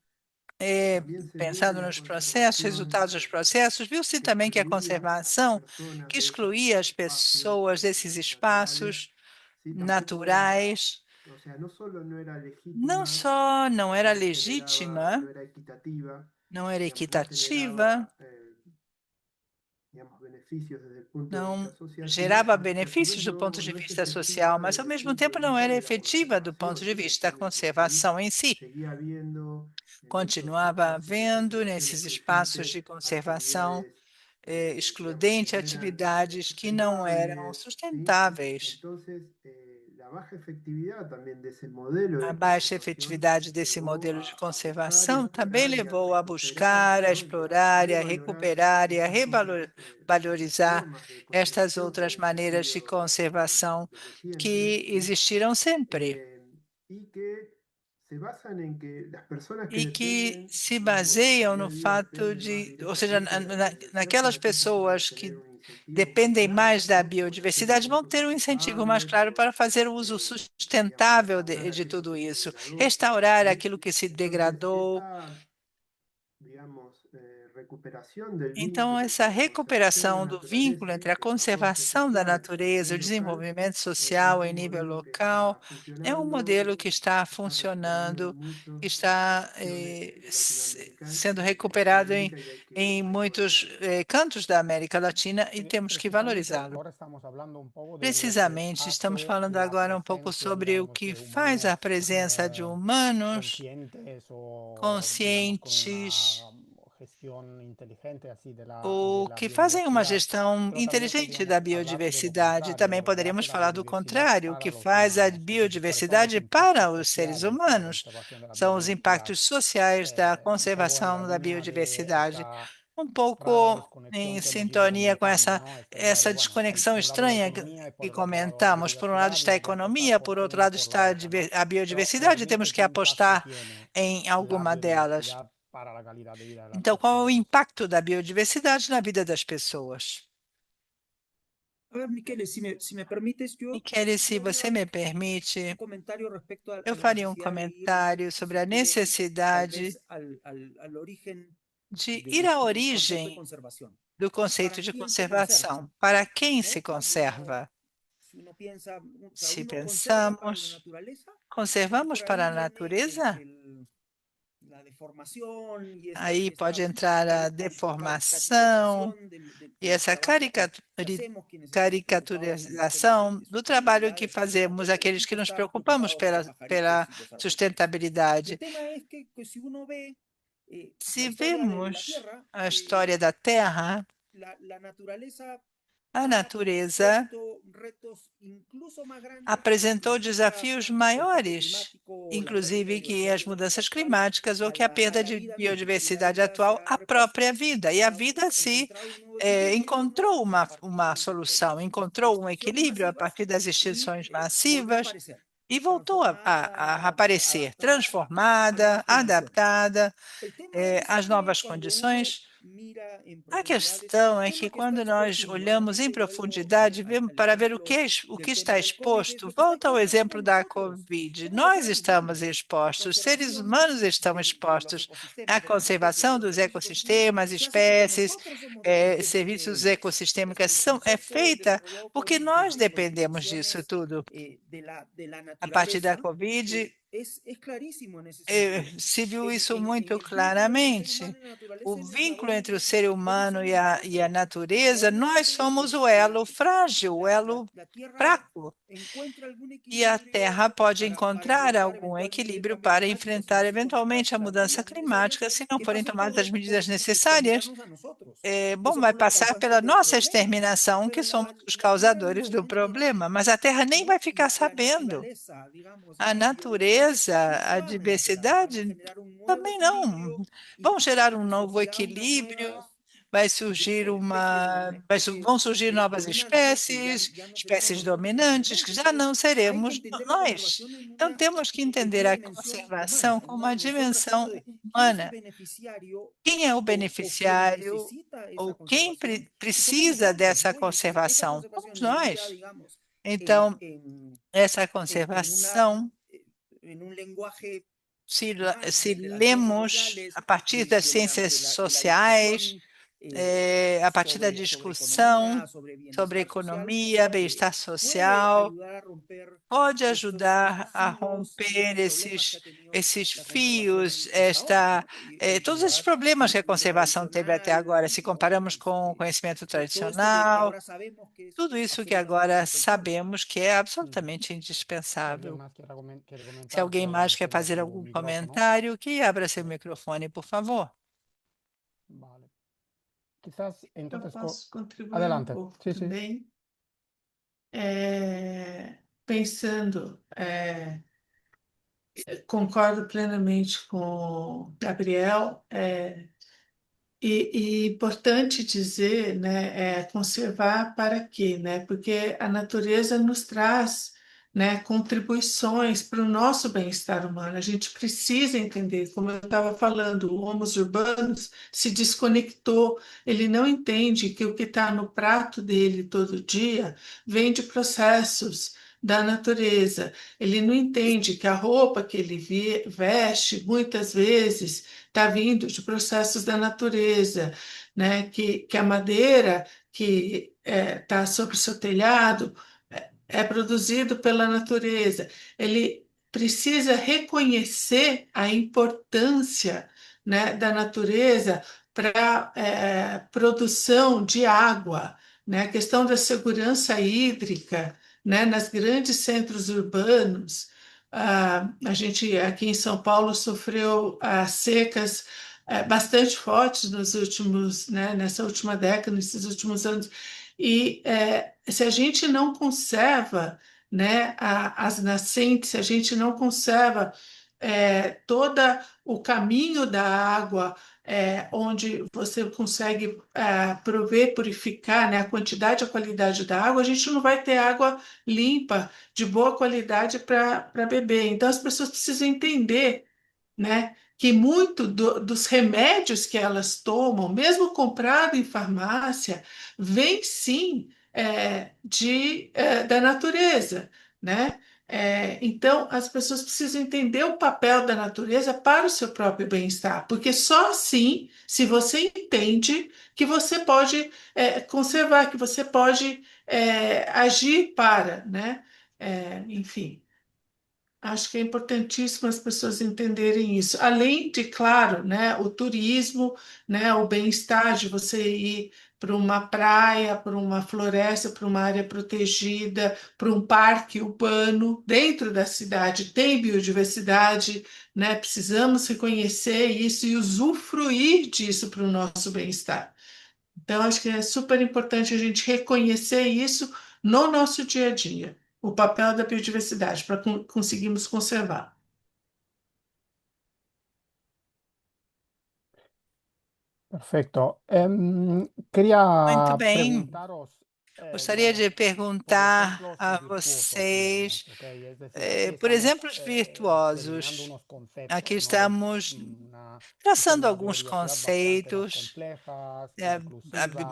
también se ve pensando la nos processos, conservación resultados dos processos, viu-se que também que a excluía a las conservação, personas que de esos excluía as espacios pessoas desses naturales, espaços ¿sí? Tampoco era, naturais, o sea, no solo no era não legítima, só não era generaba, legítima, no era equitativa, não era digamos, no equitativa, generaba digamos, beneficios desde el punto de não vista social, sino gerava a su benefícios vez do ponto de no es vista social, efectiva mas desde ao el mesmo punto de tempo não vista era de la efetiva do ponto conservación. de Es vista da decir, se conservação em si. seguía habiendo en esos Continuava espacios de havendo conservación nesses espaços de excluyentes conservação actividades, digamos, que excludente no eran atividades que não eram sustentables, ¿sí? sustentáveis. Entonces, la baja efectividad también de ese modelo A de baixa conservación efetividade desse llevó modelo de a buscar y a conservação também explorar y a levou a recuperar, buscar, a ¿no? Y a explorar, e a revalorar recuperar e a estas otras, revalorizar formas de estas conservación que outras habían maneiras de existido conservação desde siempre, que ¿sí? existiram sempre Y que se basan en que las personas que e que dependen, se digamos, en su baseiam día no a día fato dependen más de, ou seja, directamente de la naquelas biodiversidad, por ejemplo, van a pessoas tener que un incentivo más dependem claro, mais da ¿no? Por hacer un biodiversidade, vão uso ter um incentivo mais responsable, claro para por, fazer o uso digamos, sustentável restaurar de aquello tudo que se isso, degradó, restaurar ¿sí? aquilo que se Entonces, degradou. esta, digamos, recuperación del Então, vínculo entre essa la conservación de la recuperação do naturaleza vínculo y entre a el desarrollo conservação da social a natureza e o nivel local desenvolvimento es social em un nível modelo que local está é um funcionando modelo que y está se está recuperando en funcionando, que muchas está regiones sendo de recuperado Latinoamérica y hay que em muitos revalorizarlo. cantos da América Latina e temos que Precisamente valorizá-lo. ahora estamos hablando un poco de lo que Precisamente, estamos hace falando la agora um pouco presencia, sobre o digamos, que de faz a humanos presença de humanos conscientes o, digamos, con conscientes, una gestión inteligente así de o la que fazem uma biodiversidad, gestão pero también inteligente da podríamos hablar de lo biodiversidade. Também contrario, lo que poderíamos hace la falar do biodiversidad contrário, o para que los faz a humanos, es decir, cuáles son los biodiversidade impactos para os seres sociales de la humanos. conservación de la São os biodiversidad. impactos sociais da Un poco en la conservação da línea de biodiversidade. esta Um rara pouco desconexión em que hemos ido sintonia com comentando, ¿no? Esta idea essa de, bueno, desconexão por un lado la estranha economía y que por el otro lado la comentamos. Por um lado biodiversidad y está a hay que apostar economia, por por outro una o lado por la está otra, ¿no? a Pero biodiversidade, realmente, temos que ¿qué impacto apostar tiene em la alguma delas. biodiversidad para la calidad de vida de las Então, qual é o personas? impacto da biodiversidade na vida das pessoas? A ver, Michele, si me permites, Michele, se yo haría você me un permite, comentario respecto a eu la faria um necesidad de ir, comentário sobre si a quiere, tal necessidade vez al origen de ir à del concepto de origem conservación. do conceito ¿Para de quién se conserva? conservação. Para quem se ¿No? conserva? Si uno piensa, o sea, Se uno conserva para la pensamos, naturaleza y conservamos por ahí para a viene natureza, la deformación y aí esta pode entrar a deformação caricaturización e del essa trabajo que hacemos quienes estamos en este caricaturização ambiente do trabalho que sustentabilidad, fazemos, donde todo el aqueles que tiempo nos está preocupamos preocupado por pela, pajaritos pela y cosas por el estilo. El sustentabilidade. tema es que si uno ve la Se historia de la vemos Tierra, a história da Terra, la naturaleza a ha natureza puesto retos incluso más grandes que el apresentou planeta, desafios el cambio maiores, climático o la pérdida de inclusive que as biodiversidad mudanças actual, climáticas ou que a a perda la de vida misma. Y la biodiversidade vida se atual, ha a repuesto, própria vida. E a ha vida se encontrado un nuevo equilibrio encontrou a uma partir de solução, las encontrou um extinciones equilíbrio a masivas partir das y extinções volvió a massivas aparecer, e voltou a transformada, aparecer, adaptada a transformada, nuevas condiciones. adaptada El tema es às que novas cuando uno condições. mira en A profundidad questão qué é es que lo que está quando nós expuesto, y olhamos em nuevamente vuelvo profundidade vemos para ver ejemplo o que del está tema del COVID, es exposto, lo que está volta ao expuesto exemplo somos da nosotros, Covid. somos los Nós seres estamos humanos. La expostos, os seres conservación humanos estão de los expostos. A ecosistemas, de las especies, conservação de los dos servicios ecosistémicos ecossistemas, se hace porque espécies, nosotros somos dependientes de serviços ello. ecossistêmicos El é concepto feita desarrollado porque COVID nós desde dependemos disso contribuciones tudo. de la A partir da naturaleza Covid, es clarísimo en ese sentido. se viu isso En muito el vínculo entre el ser claramente. humano y la naturaleza, O el vínculo entre o eslabón ser humano débil somos e a nosotros. Y natureza, nós probablemente somos o elo frágil, o elo la Tierra fraco. encuentra algún E a equilibrio Terra pode para encontrar enfrentar algum eventualmente el equilíbrio cambio para climático si enfrentar nosotros eventualmente a las mudança medidas necesarias, climática, se não que forem pasa tomadas as medidas por necessárias. exterminarnos a nosotros. Bom, Ese vai por la passar causación pela del nossa problema. exterminação, que Pero somos os la Tierra en causadores ningún do momento problema, mas a Terra nem vai ¿no? ficar La sabendo. naturaleza, digamos, y A la biodiversidad natureza, no se a van a integrar, van a diversidade generar un nuevo também não. equilibrio Vão gerar um y novo surgirá una equilíbrio, nueva vai grupo surgir de especies o uma, una especie vão surgir novas dominante que espécies, ya no seremos espécies nosotros en ese dominantes, que momento. já Entonces, não hay que seremos entender la nós. conservación Então temos que entender en una a dimensión conservação humana, en como una uma dimensión respecto dimensão de quién es el humana. beneficiario Quem é o o quien beneficiário necesita esa ou quem conservación, y somos precisa nosotros, dessa ¿no? Y si esa conservação? Somos conservación no mira, nós. digamos, en, Então, en, essa en una, conservação, en un lenguaje se más se de las ciencias lemos a sociales, partir das ciências de la sociais, discusión a partir da sobre discussão economía, sobre sobre bienestar social, economia, bem-estar puede social, ayudar a romper pode estos ajudar a siglos romper de problemas que esses ha tenido esses fios, todos esses problemas que a conservação teve até agora, se comparamos com o conhecimento Todo esto que tradicional, ahora sabemos que es tudo isso que absolutamente agora indispensable. sabemos que é absolutamente Si alguien indispensável. más quiere Se comentar, alguém mais quer ponga fazer su algum micrófono. comentário, que abra seu microfone, por favor. Vale. Quizás Eu entonces, posso contribuir um adelante. pouco Sí, sí. também. Pensando, concordo plenamente com o Gabriel, e importante dizer, né, conservar para quê, né? Porque a natureza nos traz, né, contribuições para o nosso bem-estar humano. A gente precisa entender, como eu estava falando, o Homo urbanos se desconectou, ele não entende que o que está no prato dele todo dia vem de processos da natureza. Ele não entende que a roupa que ele veste, muitas vezes, está vindo de processos da natureza, né? Que a madeira que está sobre o seu telhado é produzido pela natureza. Ele precisa reconhecer a importância, né, da natureza para produção de água, né? A questão da segurança hídrica, né, nas grandes centros urbanos. A gente aqui em São Paulo sofreu secas bastante fortes nos últimos, né, nessa última década, nesses últimos anos. E se a gente não conserva, né, as nascentes, se a gente não conserva todo o caminho da água, onde você consegue prover, purificar, né, a quantidade e a qualidade da água, a gente não vai ter água limpa, de boa qualidade para beber. Então, as pessoas precisam entender, né, que muito dos remédios que elas tomam, mesmo comprado em farmácia, vem sim da natureza, né? Então, as pessoas precisam entender o papel da natureza para o seu próprio bem-estar, porque só assim, se você entende que você pode conservar, que você pode agir para, né? Enfim. Acho que é importantíssimo as pessoas entenderem isso. Além de, claro, né, o turismo, né, o bem-estar de você ir para uma praia, para uma floresta, para uma área protegida, para um parque urbano dentro da cidade, tem biodiversidade, né? Precisamos reconhecer isso e usufruir disso para o nosso bem-estar. Então, acho que é super importante a gente reconhecer isso no nosso dia a dia, o papel da biodiversidade para conseguirmos conservar. Perfecto. Muito Quería bem. preguntaros, Gostaria de digamos, por perguntar ejemplos a virtuosos, vocês, digamos, ¿ok? Es decir, aquí por estamos exemplos delineando virtuosos. unos Aqui conceptos, ¿no? De estamos una traçando gestión de la alguns biodiversidad bastante más conceitos. complejas,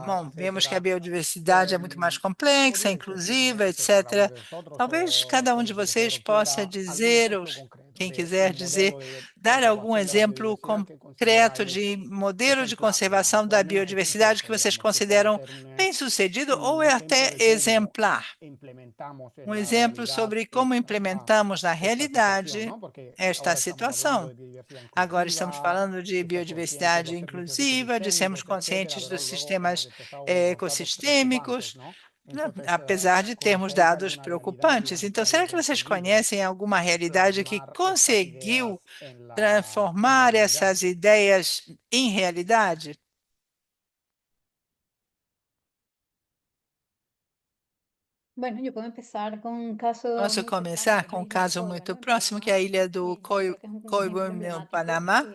Bom, inclusivas, vemos que a etcétera. biodiversidade é muito mais complexa, ¿Podríais inclusiva, decirnos etc. seguramente vosotros Talvez o cada um de quien vocês quien possa quiera algún dizer, ou ejemplo concreto quem de quiser un dizer, modelo de dar algum conservación de la exemplo biodiversidad que concreto consideráis de modelo de ejemplar, digamos, conservação o da al menos biodiversidade que exitoso, vocês digamos, que pueda consideram ser bem-sucedido ou un é ejemplo até de cómo exemplar. implementamos Um en la exemplo realidad sobre como implementamos na esta situación, realidade ¿no? Porque esta ahora estamos hablando situação. de biodiversidad Agora estamos inclusiva, falando de de ser conscientes de biodiversidade los servicios inclusiva, de sermos ecosistémicos, etcétera, conscientes pero dos luego hemos sistemas detectado unos datos preocupantes, ecossistêmicos, ¿no? né, Entonces, apesar de termos ¿conocéis dados alguna realidad, preocupantes. digamos, Então, que haya será que vocês conseguido conhecem alguma realidade que plasmar estas ideas conseguiu en la transformar realidad? essas ideias em realidade? Bueno, yo puedo empezar con un caso Posso muy cercano, que começar es com la um isla de caso Coiba, muito ¿no? En próximo, que é Panamá. a ilha do Yo creo que es un ejemplo Coibo, no emblemático. Panamá.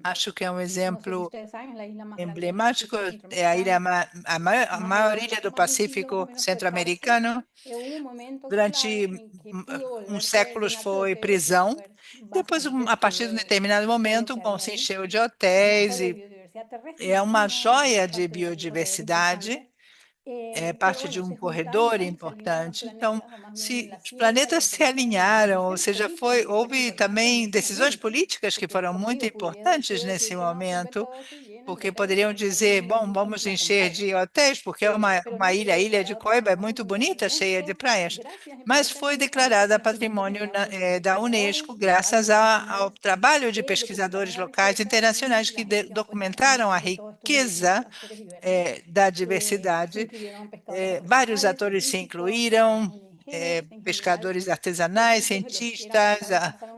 Acho que é um No sé si exemplo ustedes saben, la isla más grande del emblemático, Pacífico é a ilha, Centroamericano, a más de maior 2 ilha do millones de habitantes, más o Pacífico menos fue cárcel. centro-americano. Hubo un momento Durante clave en que pudo uns volverse séculos llenarse de foi hoteles y prisão. volver Depois, básicamente a partir de um determinado todo lo momento, que bom, había se ahí. encheu de Una hotéis joya de e biodiversidad terrestre, é uma una joia de parte de un corredor biodiversidade, importante. é Pero parte de bueno, um se juntaron, corredor ¿no? Se alinearon los importante. Então, planetas, o más bien se la os ciencia y planetas la se política y las alinharam, ou decisiones seja, políticas, que fue houve importante en também ese decisões momento, políticas que porque foram como muito digo, importantes pudo nesse decirse, no, sirve momento, todo si bien porque poderiam dizer, bom, vamos encher de hotéis, porque é uma ilha, a Ilha de Coiba é muito bonita, cheia de praias, mas foi declarada patrimônio da Unesco graças ao trabalho de pesquisadores locais e internacionais que documentaram a riqueza da diversidade. Vários atores se incluíram, pescadores artesanais, cientistas,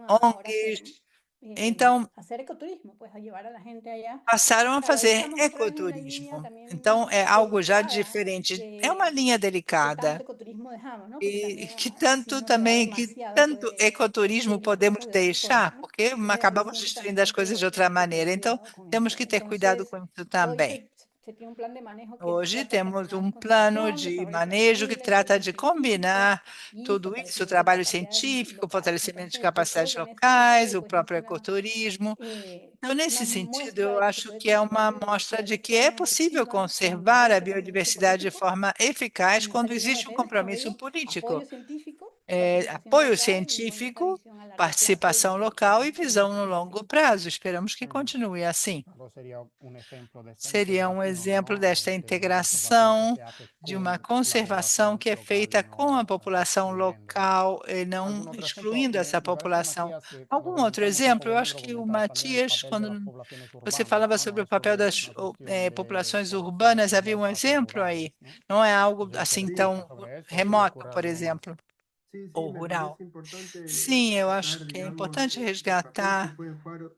ONGs. Então, passaram a fazer ecoturismo. Então, é algo já diferente. É uma linha delicada. E que tanto ecoturismo podemos deixar, porque acabamos destruindo as coisas de outra maneira. Então, temos que ter cuidado com isso também. Hoje temos um plano de manejo que trata de combinar tudo isso, o trabalho científico, o fortalecimento de capacidades locais, o próprio ecoturismo. Então, nesse sentido, eu acho que é uma amostra de que é possível conservar a biodiversidade de forma eficaz quando existe um compromisso político, apoio científico, participação local e visão no longo prazo. Esperamos que continue assim. Seria um exemplo desta integração de uma conservação que é feita com a população local e não excluindo essa população. Algum outro exemplo? Eu acho que o Matias, quando você falava sobre o papel das populações urbanas, havia um exemplo aí. Não é algo assim tão remoto, por exemplo, Sí, ou me rural. parece importante Sim, eu acho destacar, que é digamos, importante el papel que resgatar pueden jugar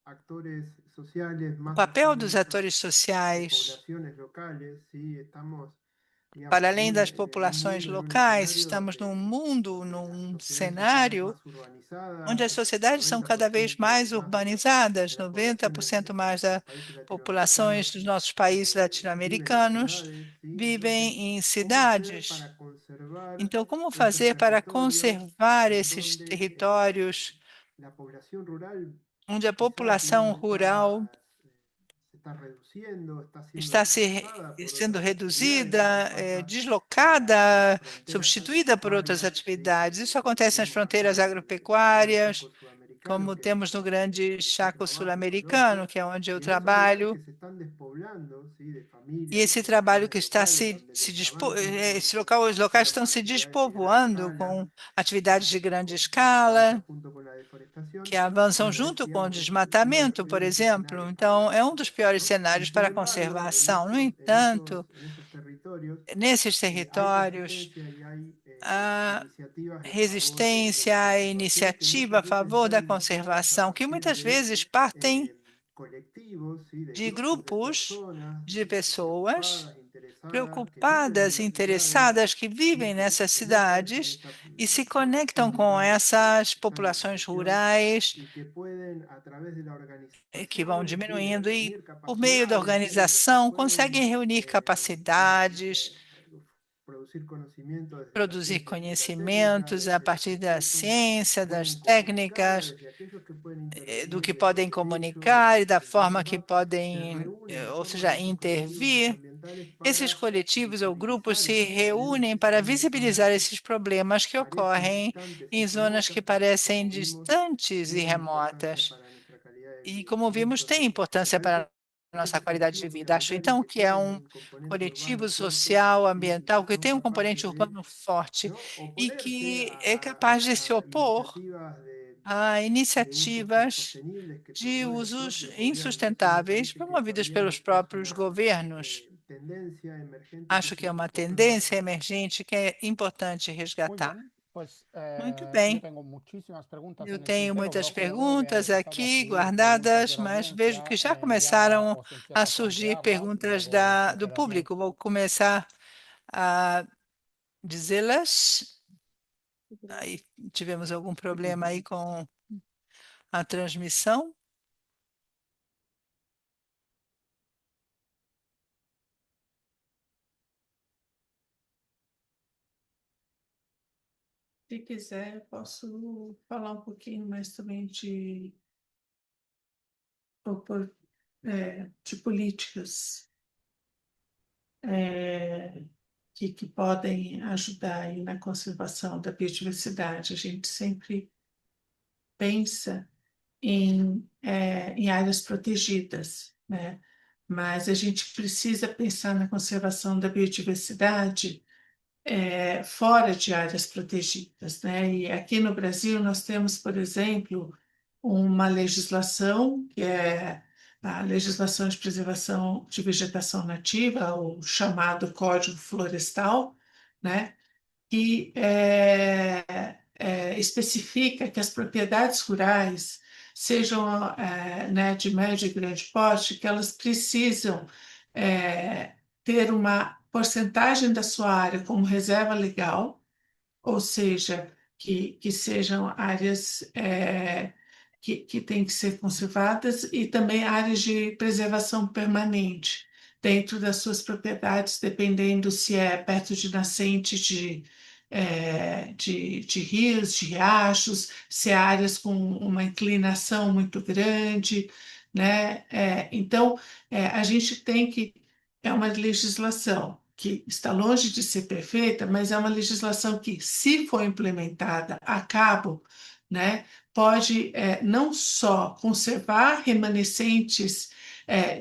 actores sociales o más papel allá dos de esas atores sociais. poblaciones locales, sí, estamos, digamos, Para além das en un populações mundo, en un locais, escenario estamos num mundo, donde las num sociedades son cada vez cenário más urbanizadas, onde as sociedades são cada vez 90% mais más urbanizadas, de la población 90% mais de los das países latinoamericanos populações dos nossos países vive en las latino-americanos ciudades, ¿sí? Entonces, vivem em ¿cómo hacer cidades. para conservar Então, como esos fazer para territorios conservar en esses donde territórios la población rural onde a quizás, população digamos, rural se está reduciendo, está siendo está desplazada por sendo otras actividades? reduzida, Eso pasa en las deslocada, fronteras substituída por outras agropecuarias, ¿sí? atividades. Isso acontece nas Tenemos fronteiras acá el Gran agropecuárias, Chaco Sudamericano, como que temos no Grande donde yo Chaco trabajo, Sul-Americano, conozco, que é onde eu y en esos lugares trabalho, que se están despoblando, ¿sí? De e familias, esse trabalho que está locales, donde les avanza esse local, os locais solo estão por se actividades de gran despovoando escala, com atividades de grande que avanza escala, junto con la deforestación, que avançam bueno, junto com o digamos, desmatamento, uno por de los exemplo. escenarios Então, é um dos peligrosos, piores ¿no? Y cenários sin para a embargo, conservação. No entanto, en esos territorios nesses hay territórios, resistencia y hay a iniciativas en favor de resistência, la a conservación que iniciativa a muchas veces favor están da iniciadas a conservação, que partir muitas de vezes partem colectivos, ¿sí? De de grupos de grupos personas de pessoas preocupadas, interesadas, que viven en preocupadas, las ciudades interessadas, que y vivem que nessas conectan con cidades esa e se conectam com política essas que está en la populações región rurais y que pueden, a través de la que vão organización, ¿sí? diminuindo e, Reunir por meio da capacidades, ¿sí? Que organização, conseguem pueden, reunir digamos, capacidades, producir conocimiento desde las produzir ciencias y la técnica, conhecimentos a desde partir da aquellos ciência, das pueden comunicar, técnicas, desde aquellos que pueden do que intervenir podem desde derechos comunicar e da de los forma que demás, se podem, reúnen en ou torno de seja, esos objetivos intervir. medioambientales Esses para coletivos ou grupos visibilizar se esos problemas reúnem que para están en zonas visibilizar que esses problemas que parecen ocorrem distantes y em zonas que remotas, parecem como vimos, distantes e tienen importancia remotas. para nuestra calidad de E, vida. como ¿Sí? vimos, tem Entonces, me importância parece para a que nossa esos qualidade de objetivos vida. Acho, prioritarios então, que que é tienen um un componente coletivo urbano fuerte, social, ¿sí? Y que ambiental, que son tem um componente capaces de, urbano forte ¿no? e oponerse que é capaz de se a opor iniciativas a de usos iniciativas insostenibles que de promueven los usos propios gobiernos, ¿sí? Me insustentáveis parece que promovidos todavía pelos es próprios una governos. tendencia emergente que Acho se que é uma necesita tendência emergente que é importante Muy resgatar. bien, pues Muito yo bem. tengo muchísimas preguntas Eu en el tenho tintero. muitas Veo que luego de haber perguntas empezado a aqui fluir preguntas guardadas, de la mas vejo que audiencia, já ya começaram os empiezo a a surgir plantearlas y perguntas luego me do quedaría público. Vou começar a dizê-las. Aí tivemos algum problema aí com a transmissão. Se quiser, eu posso falar um pouquinho mais também de políticas que podem ajudar aí na conservação da biodiversidade. A gente sempre pensa em áreas protegidas, né? mas a gente precisa pensar na conservação da biodiversidade fora de áreas protegidas, né? E aqui no Brasil nós temos, por exemplo, uma legislação que é a legislação de preservação de vegetação nativa, o chamado Código Florestal, né? Que especifica que as propriedades rurais sejam né, de médio e grande porte, que elas precisam ter uma porcentagem da sua área como reserva legal, ou seja, que sejam áreas que têm que ser conservadas e também áreas de preservação permanente dentro das suas propriedades, dependendo se é perto de nascente de rios, de riachos, se é áreas com uma inclinação muito grande, né? Então, a gente tem que... É uma legislação que está longe de ser perfeita, mas é uma legislação que, se for implementada a cabo, né, pode não só conservar remanescentes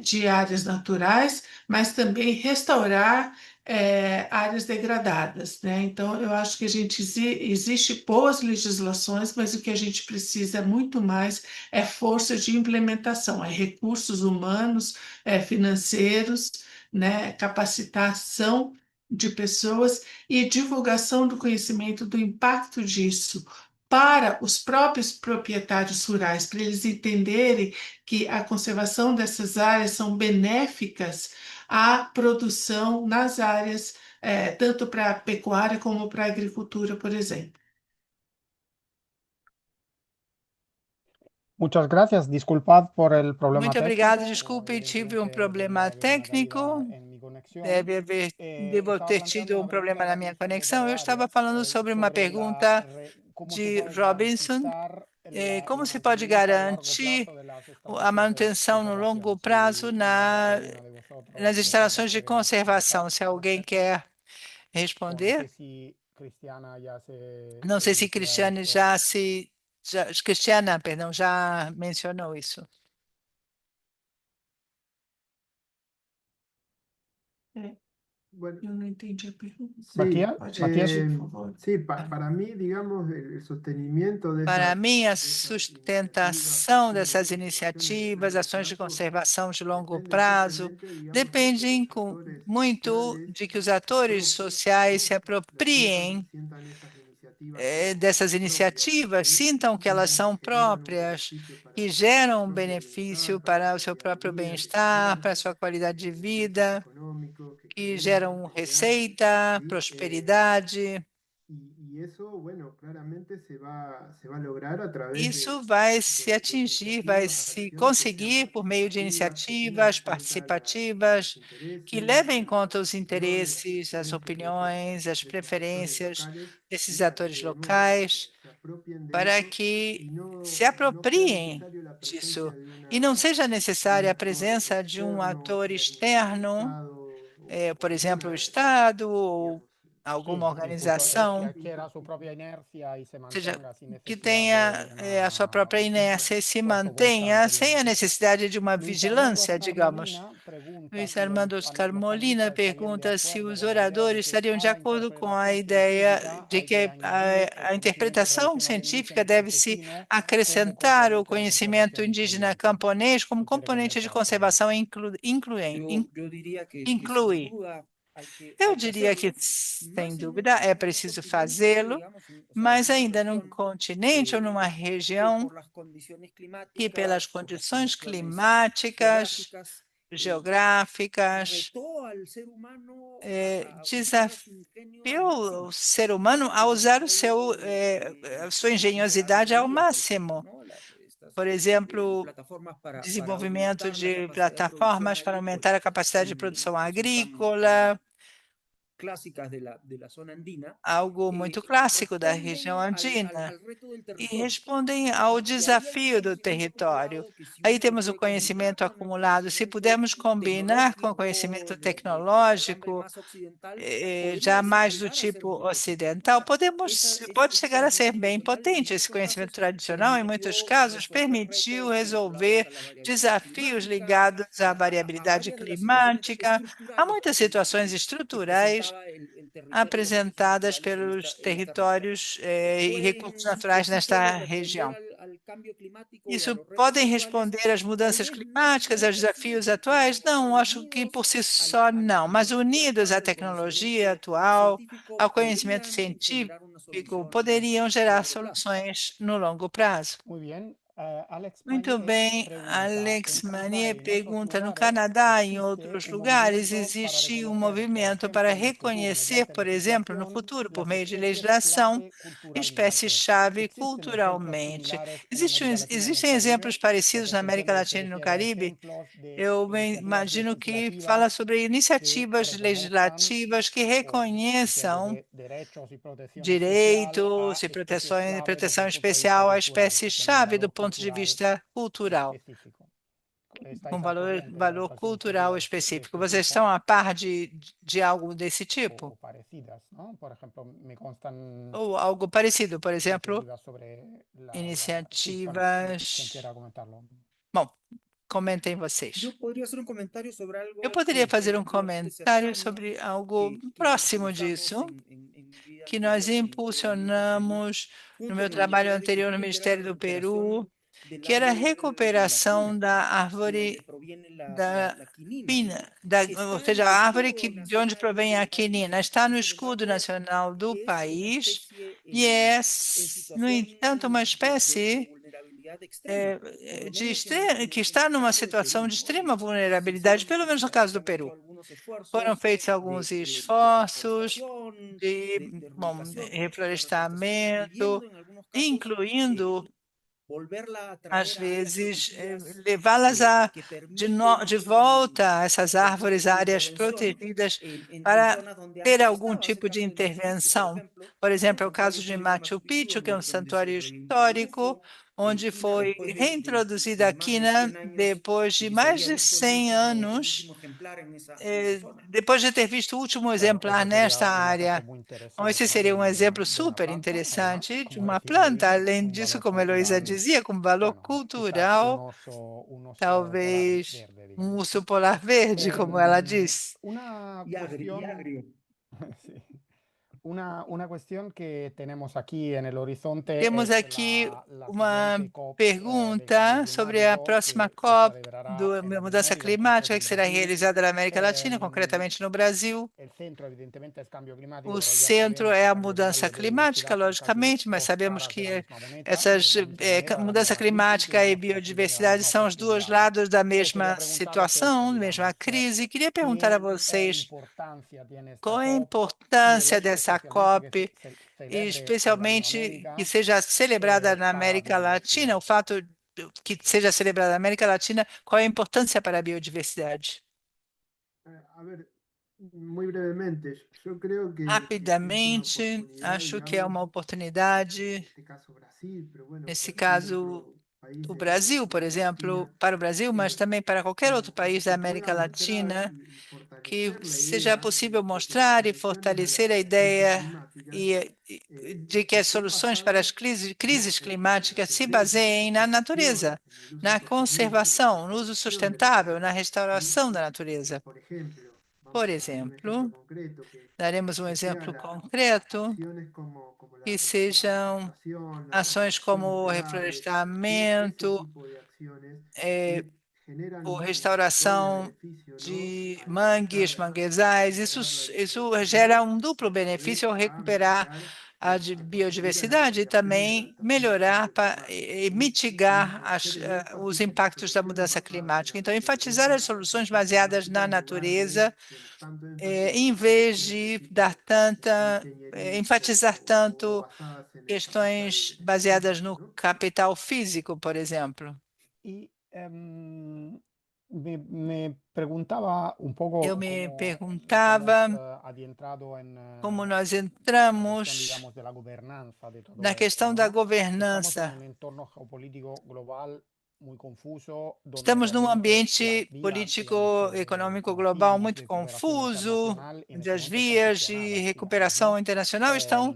de áreas naturais, mas também restaurar áreas degradadas, né? Então, eu acho que existe boas legislações, mas o que a gente precisa muito mais é força de implementação, recursos humanos, financeiros, né? Capacitação de pessoas e divulgação do conhecimento do impacto disso para os próprios proprietários rurais, para eles entenderem que a conservação dessas áreas são benéficas à produção nas áreas, tanto para a pecuária como para a agricultura, por exemplo. Muchas gracias. Disculpad por el problema Muito técnico. obrigado, desculpe, tive um problema técnico. Devo ter tido um problema na minha conexão. Eu estava falando sobre uma pergunta de Robinson. Como se pode garantir a manutenção no longo prazo nas instalações de conservação? Se alguém quer responder. Não sei se Cristiane Cristiana, perdão, já mencionou isso. Bueno, Eu não entendi a pergunta. Matías, Por favor. sí, para mí, digamos, el sostenimiento de Para esas, mim, a de esas sustentação iniciativas, dessas son iniciativas, ações de conservação de longo depende prazo, fuertemente, digamos, de que dependem los actores muito sociales de que os se atores apropien, sociais se ¿no? apropriem Sientan esas iniciativas como dessas propias, iniciativas, ¿sí? sintam que elas são Que generan un próprias, beneficio que para geram su um propio benefício bienestar, para para su o seu calidad de próprio vida, que bem-estar, generan para a sua qualidade de ingresos vida, económicos, que que generan geram prosperidad, receita, ¿sí? prosperidade. Y eso, bueno, claramente se va a lograr a través Isso vai se de atingir, vai iniciativas, se acciones que sean conseguir por meio de participativas, que tengan en iniciativas cuenta participativas los que intereses, levem em conta las os opiniones, interesses, as ¿sí? opiniões, as de esos actores preferências locales, ¿sí? desses Para atores que, bueno, locais, se apropien de para eso que y se no sea apropriem necesario la presencia disso e não seja de un necessária a actor presença de um externo, ator sea el externo, Estado por o exemplo, o alguna, Estado ou digamos, alguma sí, organização, que adquiera su propia inercia y se seja, mantenga sin que necesidad tenha de a sua própria una inércia e se esfuerzo mantenha constante, sem a digamos. necessidade de uma Luis Armando vigilância, Oscar digamos. Molina pregunta Luiz si Armando Oscar los Molina panelistas estarían de pergunta se acuerdo os con la idea de oradores que estariam de a la acordo com a interpretación ideia científica de hay que que añadir el a conocimiento interpretação tradicional científica indígena deve-se campesino como acrescentar o componente de conhecimento conservación indígena incluyente. camponês como Si quiere componente de comentar sobre eso. conservação Yo diría que sin inclui. duda Eu hay que diria que, hacerlo, sem más dúvida, é en un preciso continente, fazê-lo, digamos, o sea, mas en una ainda num región continente ou numa que região por las condiciones que, pelas climáticas, por las condições condiciones climáticas, geográficas, geográficas, retó al ser humano a usar su ingenio al desafiou o máximo. ser humano a Como usar desarrollo a sua del tema de la engenhosidade ao minería, por ejemplo, máximo. ¿no? Por exemplo, Plataformas para desenvolvimento aumentar la de capacidad de producción plataformas para aumentar agrícola a capacidade de produção resultan agrícola, clásicas de la zona andina, algo muito clássico da região responden andina, al reto del e territorio. respondem ao Y ahí el desafio do conocimiento território. acumulado, que si Aí uno temos o puede conhecimento combinarlo con el acumulado. Se conocimiento pudermos combinar com o tecnológico conhecimento del hambre tecnológico, más occidental, já podría mais do llegar a ser tipo muy potente. ocidental, pode Ese chegar a ser conocimiento bem tradicional en potente. Esse muchos conhecimento casos tradicional, em muitos permitió casos, resolver permitiu retos vinculados resolver a la variabilidad desafios climática, ligados à a variabilidade varias de las situaciones climática, a estructurales muitas situações que estruturais presentaba el territorio y los recursos apresentadas naturales pelos en esta región. territórios e recursos naturais Así puede nesta responder região. al cambio climático y a Isso los retos podem actuales. responder às Tal mudanças vez no climáticas, aos desafios 100%, pero atuais? Não, acho que unidos por si a só la não, mas tecnología unidos à actual, al tecnologia conocimiento atual, científico, ao conhecimento podrían científico, generar una solución poderiam a gerar largo plazo. soluções no longo prazo. Muy bien. Alex Muito Manier bem, pregunta, Alex en Canadá Manier y en otros pergunta: no lugares Canadá e em existe outros un lugares movimiento para existe um reconocer, por movimento para ejemplo, en el futuro, reconhecer, mediante por exemplo, no legislación, futuro, por las meio de especies legislação, clave culturalmente. espécies-chave ¿Existen ejemplos culturalmente. similares en América Latina y en el Existem Caribe? exemplos parecidos Porque na se América entiende, se Latina e no refiere a Caribe? ejemplos de Eu iniciativas imagino que fala legislativas sobre que iniciativas reconozcan legislativas que o entiendo reconheçam derechos y protección especial direitos a e especies clave desde proteção el punto de vista especial à cultural, que tienen un espécie-chave do valor ponto de cultural vista cultural, específico. ¿Estáis com al corriente de valor otras cultural iniciativas de específico. este Vocês tipo estão a par de algo desse tipo? o parecidas, ¿no? Por ejemplo, me constan Ou algo parecido, por exemplo, iniciativas sobre sí, bueno, quien iniciativas. quiera comentarlo. Bom, comentem vocês. Yo podría hacer un comentario sobre Eu algo poderia que, por fazer um ejemplo, bastante comentário cercano, sobre algo que próximo impulsamos disso, en mi vida que nós anterior en el mismo Perú, impulsionamos no junto meu con el trabalho Ministerio de anterior no Agricultura, era la Ministério do Peru, recuperación del que era a árbol de la recuperação quina, da de donde árvore proviene da la quinina, quina, que ou está seja, en el a árvore escudo de onde nacional provém del a país. quinina, está no Y sin escudo embargo, nacional do es una país especie e é, en no situación entanto, uma de espécie vulnerabilidad extrema, por lo menos que en el está numa caso del situação Perú, de ¿no? extrema vulnerabilidade, pelo menos no caso Se do han hecho Peru. algunos Foram esfuerzos feitos alguns de esforços reforestación, de, de bom, reforestación, reflorestamento, incluyendo en algunos casos incluindo, volverla a às traer a áreas vezes, protegidas levá-las que de permiten volta a essas algún árvores, tipo de áreas intervención protegidas, en para zonas donde ter antes algum estaba. Es el tipo de caso de Machu Picchu, por intervenção. ejemplo, Por ¿no? El exemplo, é o santuario caso de histórico de Machu Machu Picchu, Picchu, que é um donde se santuário reintrodujo histórico, onde quina foi después reintroduzida a de más de quina 100 años depois y de que se mais había de visto 100 el anos, último ejemplar en esa zona. depois de ter visto o último Claro, exemplar ese nesta sería un ejemplo área. muy Então, esse interesante, ¿no? seria um exemplo De una super planta, además, interessante de como uma decía planta. Luisa, Além un disso, valor como a Heloísa cultural, dizia, com valor bueno, quizás cultural, un oso polar talvez verde, um digamos, urso ¿no? polar verde, como ela disse. Una Y cuestión, agrio. sí. Una cuestión que tenemos aquí en el horizonte Temos es aqui la uma siguiente COP del cambio pergunta sobre a climático próxima que se COP celebrará en da año y mudança medio, entonces climática, que en será Brasil. realizada na América Latina, concretamente no Brasil. El centro, evidentemente, es cambio climático, O pero ya centro sabemos é que a cambio mudança climático y climática, biodiversidad son casi logicamente, mas dos sabemos caras de la que misma moneda, essas de la misma moneda, la mudança misma crisis, climática e digamos, que aquí viene la biodiversidade misma são os dois oportunidad, ¿no? lados da Yo quería mesma preguntaros situação, da mesma digamos, crise. Queria perguntar a ¿qué vocês importancia tiene qual esta é a COP y el importância hecho dessa especialmente que COP, se e celebre en especialmente que Latinoamérica seja celebrada na para la América Latina, biodiversidad? o fato que seja celebrada na América Latina, qual é a importância para a biodiversidade? A ver, muy brevemente, yo creo que es una Rapidamente, oportunidad, acho que é digamos, uma en oportunidade, este caso Brasil, pero bueno, nesse cualquier caso, otro país o de Brasil, por América exemplo, Latina, para o Brasil, mas também para qualquer outro país da que América pueda mostrar Latina, y que fortalecer la seja idea possível de que las mostrar e soluciones fortalecer a a la crisis ideia climática de que as estén soluções para basadas, as crises ¿no? En la climáticas se naturaleza, baseiem en na la gestión, natureza, en el uso na sostenible, en la conservação, no uso restauración de la sustentável, na naturaleza, ¿sí? restauração da natureza. Por ejemplo, Por vamos a dar un ejemplo exemplo, concreto, daremos um que sea exemplo concreto, acciones como que la sejam reforestación, la ações recuperación como o integral, ¿sí? Ese reflorestamento, tipo de acciones eh, que generan por un doble restauração beneficio, ¿no? de Al mangues, al manguezais. Isso, recuperar la isso biodiversidad, gera um duplo benefício ao a recuperar mejorar a a contribuir a la biodiversidade e mitigación de la também adaptación al melhorar cambio climático, e ¿sí? mitigar Y hacer el os énfasis en las impactos da soluciones mudança basadas en climática. la Então, enfatizar as naturaleza y soluções crisis baseadas climática na en lugar de natureza, tanto énfasis en em vez soluciones de de tipo dar tanta, ingenierístico enfatizar o tanto basadas en el capital questões baseadas físico, no ¿no? capital físico, por exemplo. Y me preguntaba un poco Eu me cómo perguntava hemos adentrado en como nós la cuestión, entramos digamos, de la gobernanza de todo na esto, questão da ¿no? Estamos en governança. un entorno geopolítico global muy confuso, donde Estamos num realmente las ambiente vías, digamos, político, de econômico global concilios, muito de cooperación confuso, internacional en onde este as momento están vias de cuestionadas, digamos, recuperação ¿no? internacional estão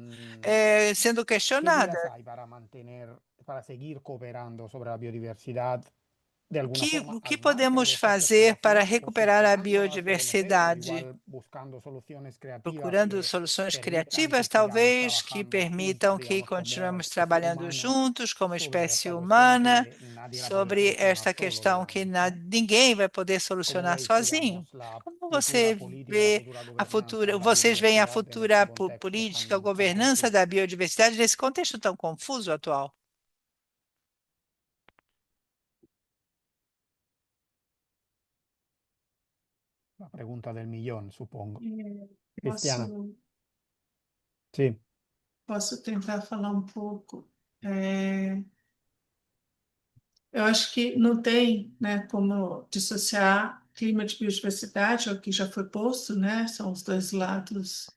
sendo ¿Qué vías questionadas. hay para mantener, para seguir cooperando sobre la biodiversidad de alguna forma O que al margen podemos de estas fazer para perspectivas o recuperar a gestionándolas, o no sé, o biodiversidade? igual buscando soluciones creativas Procurando que soluções permitan que criativas, sigamos talvez, que trabajando juntos, permitam que digamos, como continuemos especie trabalhando humana juntos como sobre espécie esta cuestión humana que nadie la puede sobre solucionar esta solo, questão que digamos, ¿no? ninguém vai poder ¿Cómo solucionar veis, sozinho. digamos, la Como futura você política, la vê futura a gobernanza de futura, la vocês veem a biodiversidad en este futura contexto política, tan governança confuso? da biodiversidade nesse contexto tão confuso atual? La pregunta del millón, supongo. É, Cristiana, Posso, sí. posso tentar falar um pouco. Eu acho que não tem, né, como dissociar clima de biodiversidade, é o que já foi posto, né, são os dois lados,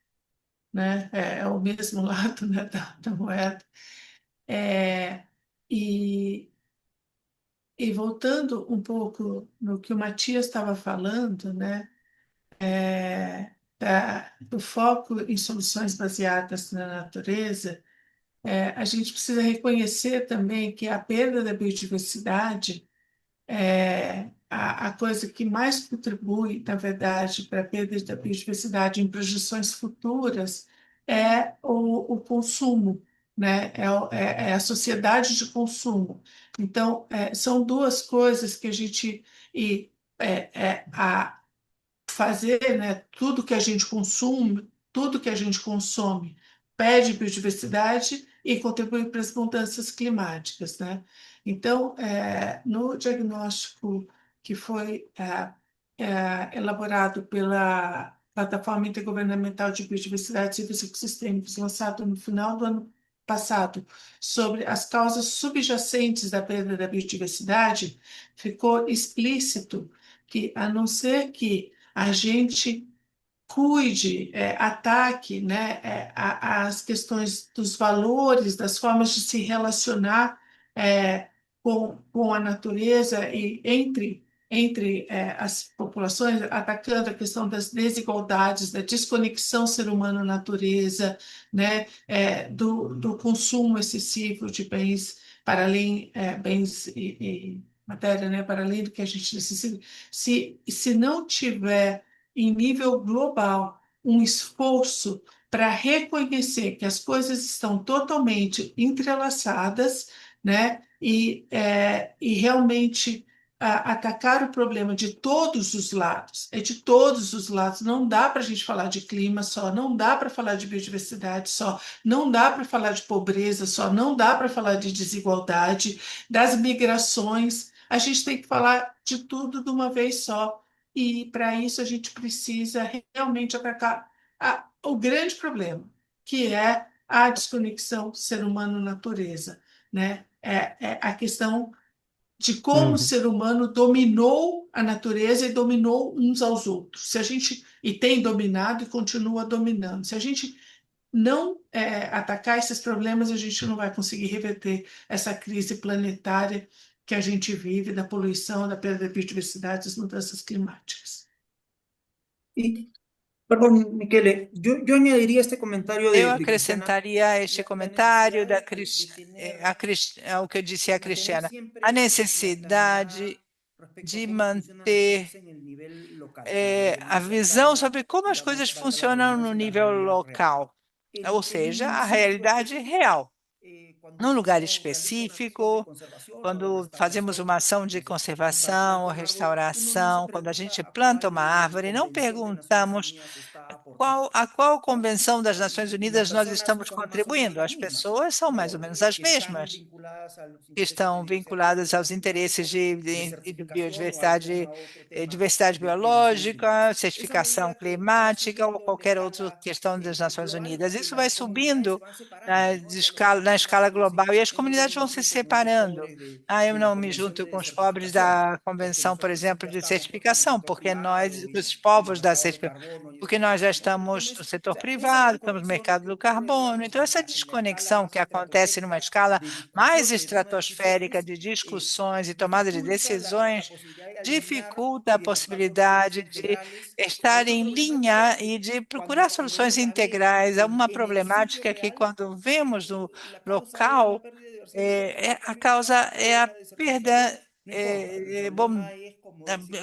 né, é o mesmo lado, né, da moeda. É, e, e voltando um pouco no que o Matias estava falando, né, do foco em soluções baseadas na natureza, a gente precisa reconhecer também que a perda da biodiversidade a coisa que mais contribui, na verdade, para a perda da biodiversidade em projeções futuras é o consumo, né? É a sociedade de consumo. Então, são duas coisas que a gente. E, a fazer, né, tudo que a gente consome perde biodiversidade e contribui para as mudanças climáticas, né? Então, no diagnóstico que foi elaborado pela Plataforma Intergovernamental de Biodiversidade e Serviços Ecossistêmicos, lançado no final do ano passado, sobre as causas subjacentes da perda da biodiversidade, ficou explícito que, a não ser que a gente cuide, ataque, né, as questões dos valores, das formas de se relacionar com a natureza e entre as populações, atacando a questão das desigualdades, da desconexão ser humano-natureza, né, do consumo excessivo de bens para além, bens e matéria, né, para além do que a gente necessita. Se não tiver em nível global um esforço para reconhecer que as coisas estão totalmente entrelaçadas, né? E realmente atacar o problema de todos os lados, de todos os lados. Não dá para a gente falar de clima só, não dá para falar de biodiversidade só, não dá para falar de pobreza só, não dá para falar de desigualdade, das migrações. A gente tem que falar de tudo de uma vez só. E para isso a gente precisa realmente atacar o grande problema, que é a desconexão ser humano-natureza, né? É a questão de como o ser humano dominou a natureza e dominou uns aos outros. Se a gente e tem dominado e continua dominando. Se a gente não atacar esses problemas, a gente não vai conseguir reverter essa crise planetária que a gente vive da poluição, da perda da biodiversidade, das mudanças climáticas. Y, perdón, Michele, yo añadiría este comentario Eu de Cristiana, acrescentaria este comentário ao que eu disse a mantener Cristiana, siempre a la necessidade mirada respecto a de cómo funcionan las manter cosas en el nivel local, en el nivel a más visão cercano, sobre como as digamos, coisas valga la funcionam no redundancia, la nível realidad real. local, ou En un seja, a municipio realidade real. cuando Num lugar uno realiza una acción de específico, conservación o de quando fazemos restauración, uma ação de no sé, por ejemplo, al conservação ou plantar un árbol, uno no se restauração, quando a pregunta gente a planta cuál uma árvore, não convención de Naciones perguntamos Unidas está a qual convenção das Nações Unidas nós estamos contribuindo? As pessoas são mais ou menos as mesmas, que estão vinculadas aos interesses de biodiversidade, diversidade biológica, certificação climática ou qualquer outra questão das Nações Unidas. Isso vai subindo na escala global e as comunidades vão se separando. Eu não me junto com os pobres da Convenção, por exemplo, de certificação, porque nós, os povos da certificação, porque nós já estamos no setor privado, estamos no mercado do carbono. Então, essa desconexão que acontece numa escala mais estratosférica de discussões e tomada de decisões dificulta a possibilidade de estar em linha e de procurar soluções integrais a uma problemática que, quando vemos no local, a causa é a perda.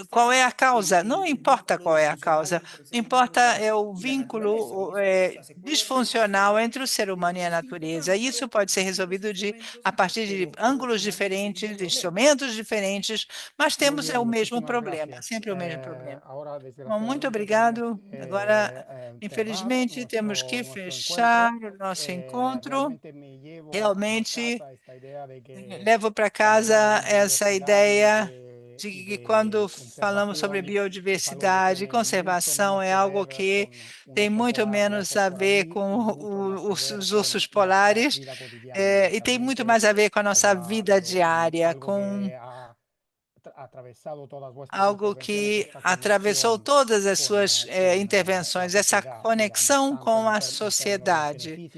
Qual é a causa? Não importa qual é a causa, importa é o vínculo disfuncional entre o ser humano e a natureza. Isso pode ser resolvido a partir de ângulos diferentes, instrumentos diferentes, mas temos o mesmo problema, sempre o mesmo problema. Bom, muito obrigado. Agora, infelizmente, temos que fechar o nosso encontro. Realmente, levo para casa essa ideia de que quando falamos sobre biodiversidade, conservação é algo que tem muito menos a ver com os ursos polares e tem muito mais a ver com a nossa vida diária, com algo que atravessou todas as suas intervenções, essa conexão com a sociedade,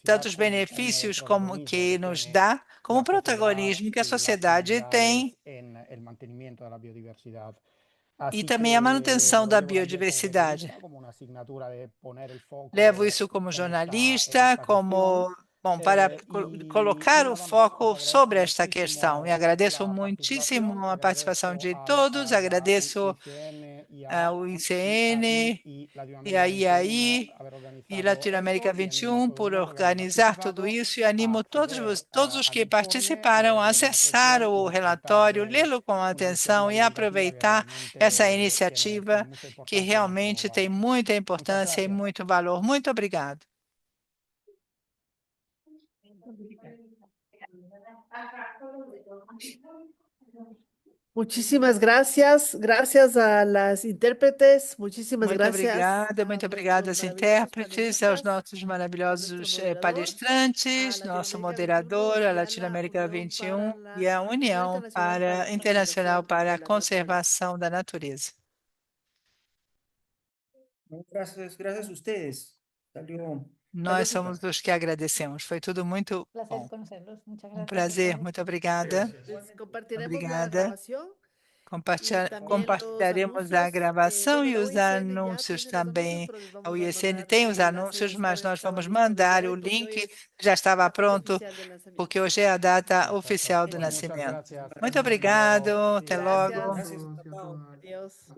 tantos benefícios como que nos dá, como o protagonismo que a sociedade tem e também a manutenção da biodiversidade. Levo isso como jornalista, para colocar o foco sobre esta questão. E agradeço muitíssimo a participação de todos, agradeço ao ICN e a IAI e Latinoamérica 21 por organizar tudo isso e animo todos os que participaram a acessar o relatório, lê-lo com atenção e aproveitar essa iniciativa que realmente tem muita importância e muito valor. Muito obrigado. Muchísimas gracias, gracias a las intérpretes, muchísimas gracias. Muito obrigada às intérpretes, aos nossos maravilhosos palestrantes, nosso moderador, a Latinoamérica 21 e a União Internacional para a Conservação da Natureza. Gracias a ustedes. Nós somos os que agradecemos. Foi tudo muito bom. Um prazer, muito obrigada. Obrigada. Compartilharemos a gravação e os anúncios também. O ICN tem os anúncios, mas nós vamos mandar o link, já estava pronto, porque hoje é a data oficial do nascimento. Muito obrigado, até logo. Adiós.